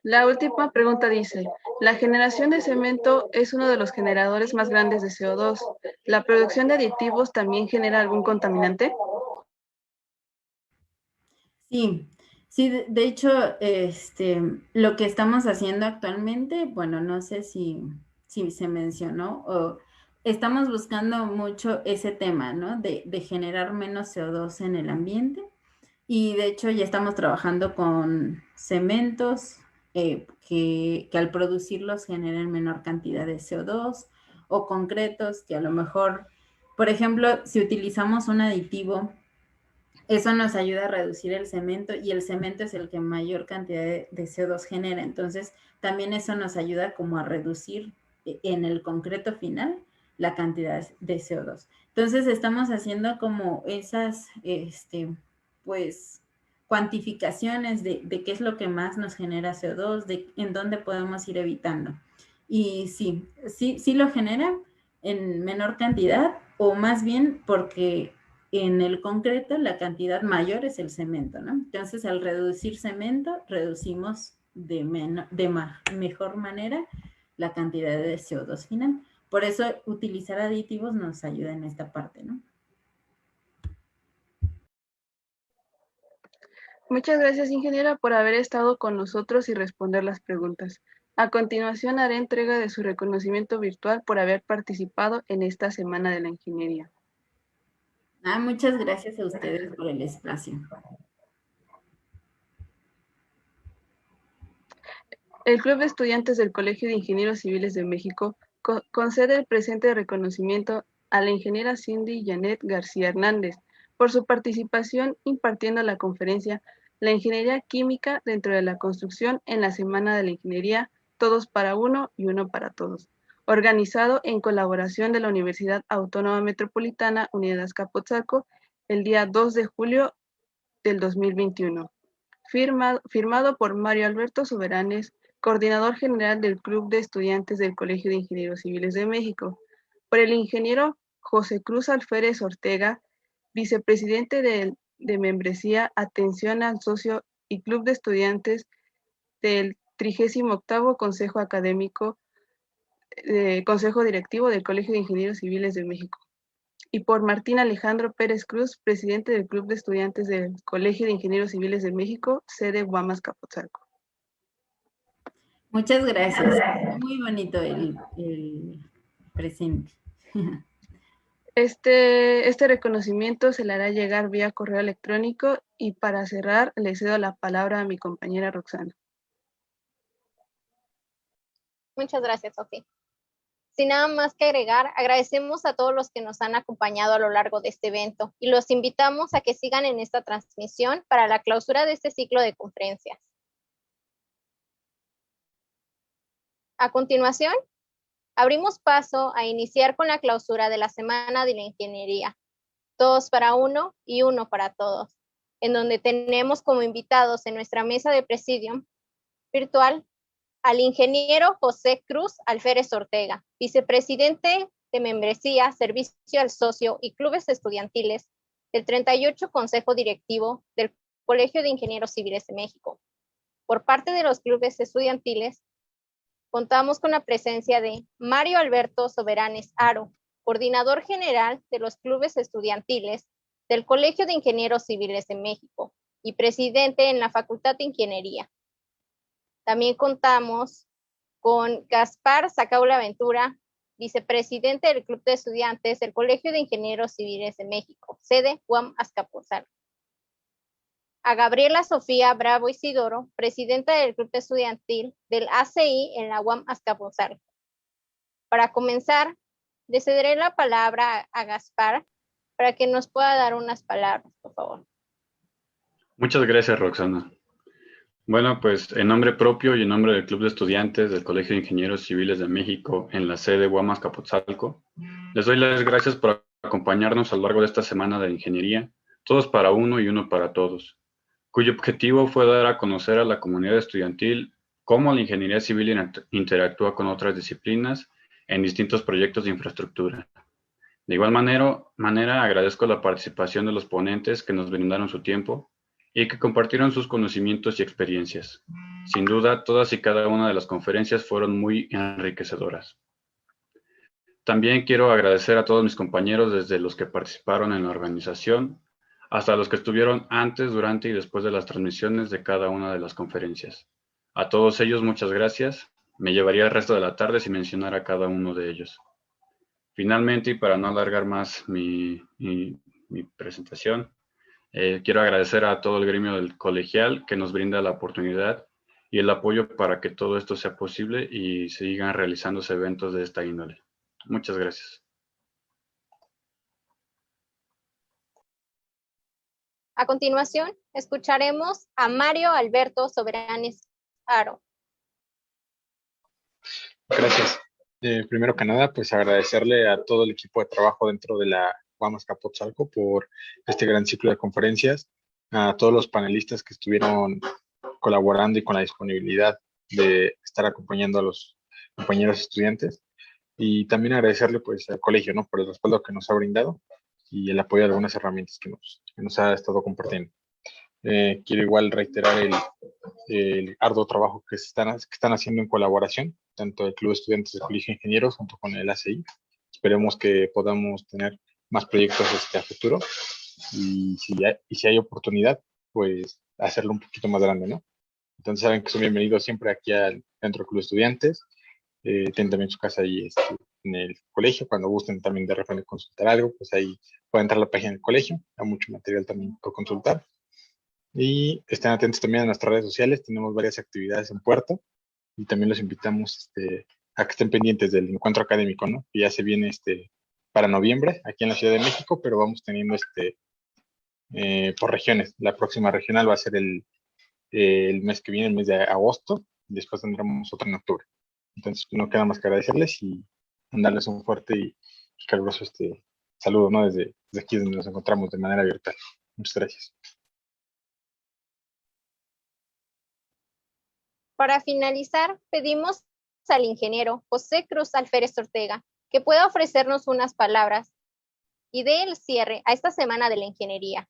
La última pregunta dice, la generación de cemento es uno de los generadores más grandes de CO2. ¿La producción de aditivos también genera algún contaminante? Sí, sí, de hecho, lo que estamos haciendo actualmente, bueno, no sé si se mencionó, o estamos buscando mucho ese tema, ¿no? De generar menos CO2 en el ambiente. Y de hecho ya estamos trabajando con cementos que al producirlos generen menor cantidad de CO2, o concretos que a lo mejor, por ejemplo, si utilizamos un aditivo, eso nos ayuda a reducir el cemento, y el cemento es el que mayor cantidad de CO2 genera. Entonces, también eso nos ayuda como a reducir en el concreto final la cantidad de CO2. Entonces, estamos haciendo como esas, pues, cuantificaciones de qué es lo que más nos genera CO2, en dónde podemos ir evitando. Y sí lo genera en menor cantidad, o más bien porque en el concreto la cantidad mayor es el cemento, ¿no? Entonces, al reducir cemento, reducimos de mejor manera la cantidad de CO2 final. Por eso, utilizar aditivos nos ayuda en esta parte, ¿no? Muchas gracias, ingeniera, por haber estado con nosotros y responder las preguntas. A continuación, haré entrega de su reconocimiento virtual por haber participado en esta Semana de la Ingeniería. Muchas gracias a ustedes por el espacio. El Club de Estudiantes del Colegio de Ingenieros Civiles de México concede el presente reconocimiento a la ingeniera Cindy Janet García Hernández por su participación impartiendo la conferencia la ingeniería química dentro de la construcción en la Semana de la Ingeniería, Todos para Uno y Uno para Todos, organizado en colaboración de la Universidad Autónoma Metropolitana Unidad Azcapotzalco el día 2 de julio del 2021. Firmado por Mario Alberto Soberanes, coordinador general del Club de Estudiantes del Colegio de Ingenieros Civiles de México, por el ingeniero José Cruz Alférez Ortega, vicepresidente de membresía, atención al socio y Club de Estudiantes del 38º Consejo Académico, Consejo Directivo del Colegio de Ingenieros Civiles de México, y por Martín Alejandro Pérez Cruz, presidente del Club de Estudiantes del Colegio de Ingenieros Civiles de México, sede UAM Azcapotzalco. Muchas gracias. Muy bonito el presente. Este reconocimiento se le hará llegar vía correo electrónico y para cerrar le cedo la palabra a mi compañera Roxana. Muchas gracias, Sofía. Sin nada más que agregar, agradecemos a todos los que nos han acompañado a lo largo de este evento y los invitamos a que sigan en esta transmisión para la clausura de este ciclo de conferencias. A continuación, abrimos paso a iniciar con la clausura de la Semana de la Ingeniería, Todos para Uno y Uno para Todos, en donde tenemos como invitados en nuestra mesa de presidium virtual al ingeniero José Cruz Alférez Ortega, vicepresidente de membresía, servicio al socio y clubes estudiantiles del 38 Consejo Directivo del Colegio de Ingenieros Civiles de México. Por parte de los clubes estudiantiles, contamos con la presencia de Mario Alberto Soberanes Aro, coordinador general de los clubes estudiantiles del Colegio de Ingenieros Civiles de México y presidente en la Facultad de Ingeniería. También contamos con Gaspar Sacaula Ventura, vicepresidente del Club de Estudiantes del Colegio de Ingenieros Civiles de México, sede UAM Azcapotzalco. A Gabriela Sofía Bravo Isidoro, presidenta del Club Estudiantil del ACI en la UAM Azcapotzalco. Para comenzar, le cederé la palabra a Gaspar para que nos pueda dar unas palabras, por favor. Muchas gracias, Roxana. Bueno, pues en nombre propio y en nombre del Club de Estudiantes del Colegio de Ingenieros Civiles de México en la sede UAM Azcapotzalco, les doy las gracias por acompañarnos a lo largo de esta semana de ingeniería, Todos para Uno y Uno para Todos, cuyo objetivo fue dar a conocer a la comunidad estudiantil cómo la ingeniería civil interactúa con otras disciplinas en distintos proyectos de infraestructura. De igual manera agradezco la participación de los ponentes que nos brindaron su tiempo y que compartieron sus conocimientos y experiencias. Sin duda, todas y cada una de las conferencias fueron muy enriquecedoras. También quiero agradecer a todos mis compañeros, desde los que participaron en la organización hasta los que estuvieron antes, durante y después de las transmisiones de cada una de las conferencias. A todos ellos, muchas gracias. Me llevaría el resto de la tarde sin mencionar a cada uno de ellos. Finalmente, y para no alargar más mi presentación, quiero agradecer a todo el gremio del colegial que nos brinda la oportunidad y el apoyo para que todo esto sea posible y sigan realizándose eventos de esta índole. Muchas gracias. A continuación, escucharemos a Mario Alberto Soberanes Aro. Gracias. Primero que nada, pues agradecerle a todo el equipo de trabajo dentro de la UAM Azcapotzalco por este gran ciclo de conferencias, a todos los panelistas que estuvieron colaborando y con la disponibilidad de estar acompañando a los compañeros estudiantes, y también agradecerle pues al colegio, ¿no?, por el respaldo que nos ha brindado y el apoyo de algunas herramientas que nos ha estado compartiendo. Quiero igual reiterar el arduo trabajo que están haciendo en colaboración, tanto el Club de Estudiantes del Colegio de Ingenieros junto con el ACI. Esperemos que podamos tener más proyectos a futuro y si hay oportunidad, pues hacerlo un poquito más grande, ¿no? Entonces saben que son bienvenidos siempre aquí dentro del Club de Estudiantes. Tienen también su casa ahí en el colegio. Cuando gusten también de repente consultar algo, pues ahí pueden entrar a la página del colegio. Hay mucho material también por consultar. Y estén atentos también a nuestras redes sociales. Tenemos varias actividades en puerto y también los invitamos a que estén pendientes del encuentro académico, ¿no? Que ya se viene para noviembre aquí en la Ciudad de México, pero vamos teniendo por regiones. La próxima regional va a ser el mes que viene, el mes de agosto, y después tendremos otra en octubre. Entonces, no queda más que agradecerles y mandarles un fuerte y caluroso saludo, ¿no? Desde aquí donde nos encontramos de manera virtual. Muchas gracias. Para finalizar, pedimos al ingeniero José Cruz Alférez Ortega que pueda ofrecernos unas palabras y dé el cierre a esta semana de la ingeniería.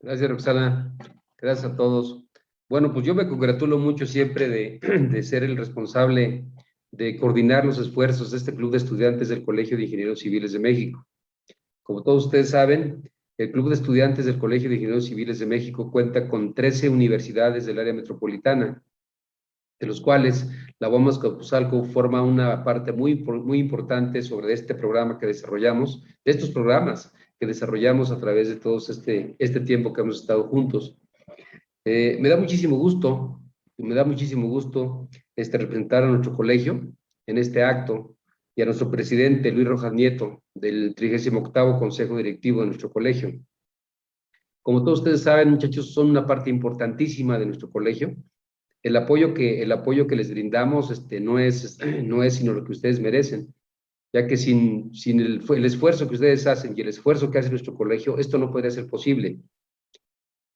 Gracias, Roxana. Gracias a todos. Bueno, pues yo me congratulo mucho siempre de ser el responsable de coordinar los esfuerzos de este Club de Estudiantes del Colegio de Ingenieros Civiles de México. Como todos ustedes saben, el Club de Estudiantes del Colegio de Ingenieros Civiles de México cuenta con 13 universidades del área metropolitana, de los cuales la UAM Azcapotzalco forma una parte muy importante sobre este programa que desarrollamos, de estos programas que desarrollamos a través de todo este tiempo que hemos estado juntos. Me da muchísimo gusto representar a nuestro colegio en este acto y a nuestro presidente Luis Rojas Nieto del 38º Consejo Directivo de nuestro colegio. Como todos ustedes saben, muchachos, son una parte importantísima de nuestro colegio. El apoyo que les brindamos no es sino lo que ustedes merecen, ya que sin el esfuerzo que ustedes hacen y el esfuerzo que hace nuestro colegio, esto no podría ser posible.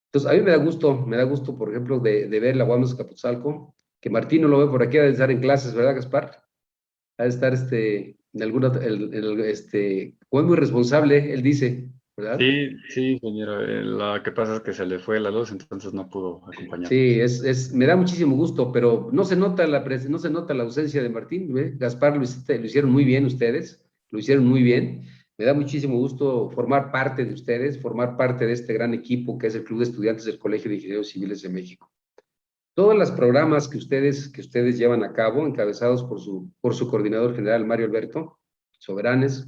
Entonces, a mí me da gusto, por ejemplo, de ver la UAM Azcapotzalco, que Martín no lo ve por aquí, ha de estar en clases, ¿verdad, Gaspar? Ha de estar en alguna, fue muy responsable, él dice, ¿verdad? Sí, ingeniero. Lo que pasa es que se le fue la luz, entonces no pudo acompañarnos. Sí, me da muchísimo gusto, pero no se nota la ausencia de Martín, ¿ve? Gaspar lo hicieron muy bien ustedes, lo hicieron muy bien. Me da muchísimo gusto formar parte de ustedes, formar parte de este gran equipo que es el Club de Estudiantes del Colegio de Ingenieros Civiles de México. Todos los programas que ustedes llevan a cabo, encabezados por su coordinador general, Mario Alberto Soberanes,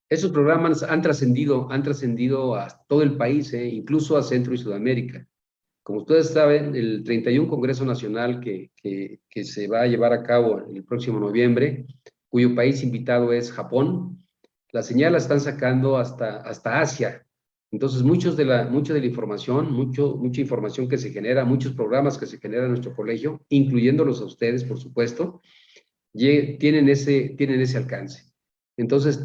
esos programas han trascendido a todo el país, incluso a Centro y Sudamérica. Como ustedes saben, el 31 Congreso Nacional que se va a llevar a cabo el próximo noviembre, cuyo país invitado es Japón, la señal la están sacando hasta Asia. Entonces, mucha de la información, mucha información que se genera, muchos programas que se generan en nuestro colegio, incluyéndolos a ustedes, por supuesto, tienen ese alcance. Entonces,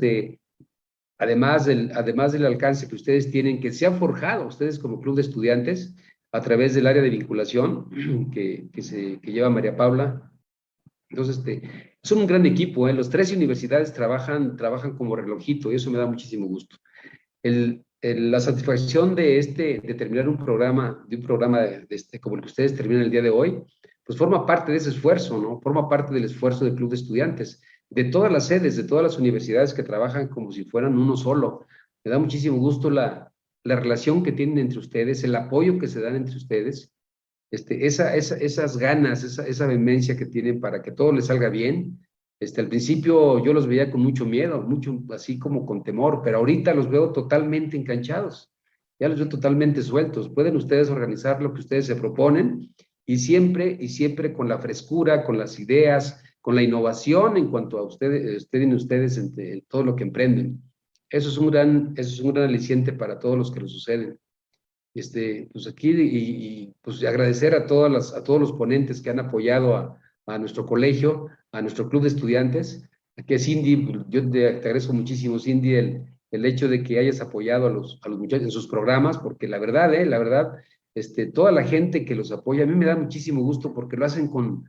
además del alcance que ustedes tienen, que se han forjado ustedes como club de estudiantes a través del área de vinculación que lleva María Paula. Entonces, son un gran equipo, los 13 universidades trabajan como relojito y eso me da muchísimo gusto. La satisfacción de terminar un programa como el que ustedes terminan el día de hoy, pues forma parte de ese esfuerzo, ¿no? Forma parte del esfuerzo del Club de Estudiantes, de todas las sedes, de todas las universidades que trabajan como si fueran uno solo. Me da muchísimo gusto la relación que tienen entre ustedes, el apoyo que se dan entre ustedes, esas ganas, esa vehemencia que tienen para que todo les salga bien. Al principio yo los veía con mucho miedo, mucho así como con temor, pero ahorita los veo totalmente enganchados, ya los veo totalmente sueltos. Pueden ustedes organizar lo que ustedes se proponen y siempre con la frescura, con las ideas, con la innovación en cuanto a ustedes en todo lo que emprenden. Eso es un gran aliciente para todos los que lo suceden. Pues aquí pues agradecer a todos los ponentes que han apoyado a nuestro colegio, a nuestro club de estudiantes, que Cindy, yo te agradezco muchísimo, Cindy, el hecho de que hayas apoyado a los muchachos en sus programas, porque la verdad, toda la gente que los apoya, a mí me da muchísimo gusto porque lo hacen con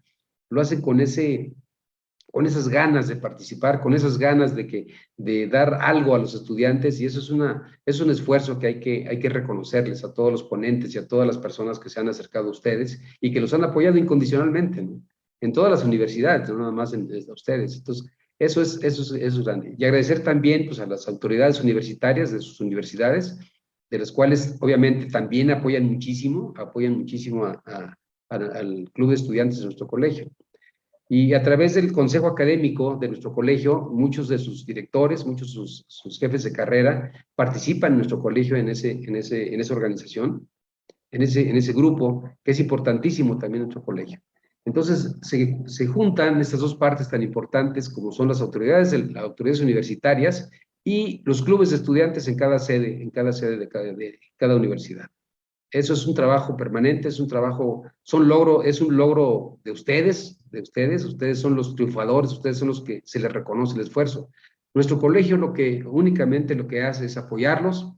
esas ganas de participar, con esas ganas de dar algo a los estudiantes, y eso es un esfuerzo que hay que reconocerles a todos los ponentes y a todas las personas que se han acercado a ustedes y que los han apoyado incondicionalmente, ¿no? En todas las universidades, no nada más a ustedes. Entonces, eso es grande. Y agradecer también pues, a las autoridades universitarias de sus universidades, de las cuales obviamente también apoyan muchísimo al club de estudiantes de nuestro colegio. Y a través del consejo académico de nuestro colegio, muchos de sus directores, muchos de sus jefes de carrera participan en nuestro colegio en esa organización, en ese grupo, que es importantísimo también en nuestro colegio. Entonces, se juntan estas dos partes tan importantes como son las autoridades universitarias y los clubes de estudiantes en cada sede de cada universidad. Eso es un trabajo permanente, es un logro de ustedes, ustedes son los triunfadores, ustedes son los que se les reconoce el esfuerzo. Nuestro colegio únicamente lo que hace es apoyarlos,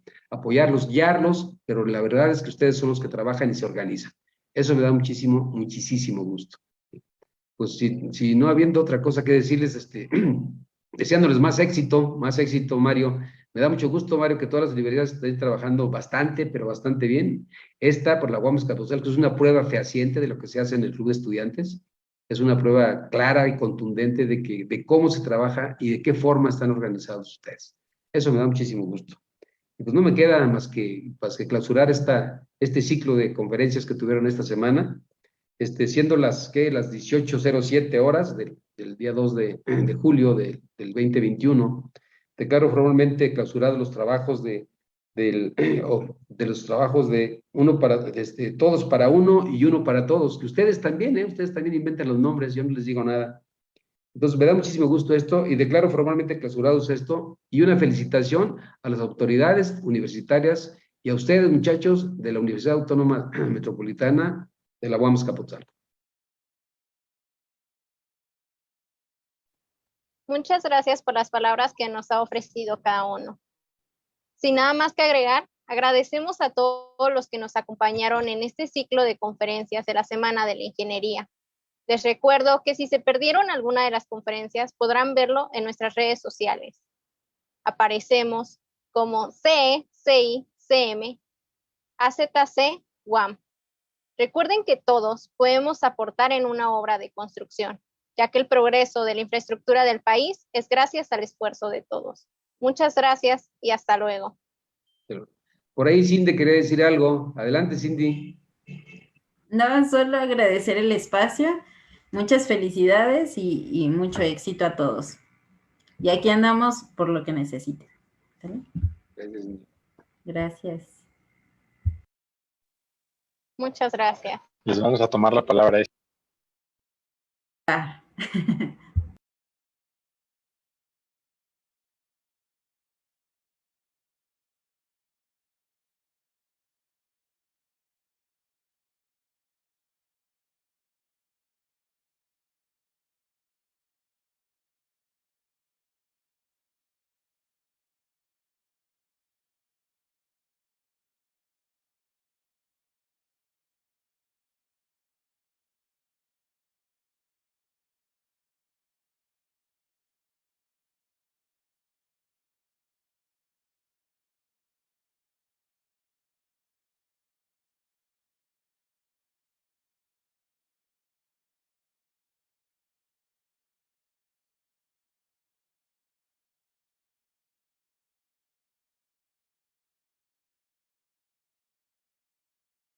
guiarlos, pero la verdad es que ustedes son los que trabajan y se organizan. Eso me da muchísimo gusto. Pues si no habiendo otra cosa que decirles, deseándoles más éxito, Mario. Me da mucho gusto, Mario, que todas las universidades estén trabajando bastante, pero bastante bien. Esta, por la UAM Azcapotzalco, es una prueba fehaciente de lo que se hace en el Club de Estudiantes. Es una prueba clara y contundente de cómo se trabaja y de qué forma están organizados ustedes. Eso me da muchísimo gusto. Y pues no me queda más que clausurar este ciclo de conferencias que tuvieron esta semana, siendo las 18:07 horas del día 2 de julio del 2021. Declaro formalmente clausurados los trabajos de los trabajos de todos para uno y uno para todos, que ustedes también inventan los nombres, yo no les digo nada. Entonces me da muchísimo gusto esto y declaro formalmente clausurados esto, y una felicitación a las autoridades universitarias y a ustedes, muchachos, de la Universidad Autónoma Metropolitana de la UAM Azcapotzalco. Muchas gracias por las palabras que nos ha ofrecido cada uno. Sin nada más que agregar, agradecemos a todos los que nos acompañaron en este ciclo de conferencias de la Semana de la Ingeniería. Les recuerdo que si se perdieron alguna de las conferencias, podrán verlo en nuestras redes sociales. Aparecemos como CE, CI, CM, AZC, UAM. Recuerden que todos podemos aportar en una obra de construcción, ya que el progreso de la infraestructura del país es gracias al esfuerzo de todos. Muchas gracias y hasta luego. Por ahí Cindy quería decir algo. Adelante, Cindy. No, solo agradecer el espacio. Muchas felicidades y mucho éxito a todos. Y aquí andamos por lo que necesiten. ¿Sale? Gracias. Gracias. Muchas gracias. Les vamos a tomar la palabra. Ah.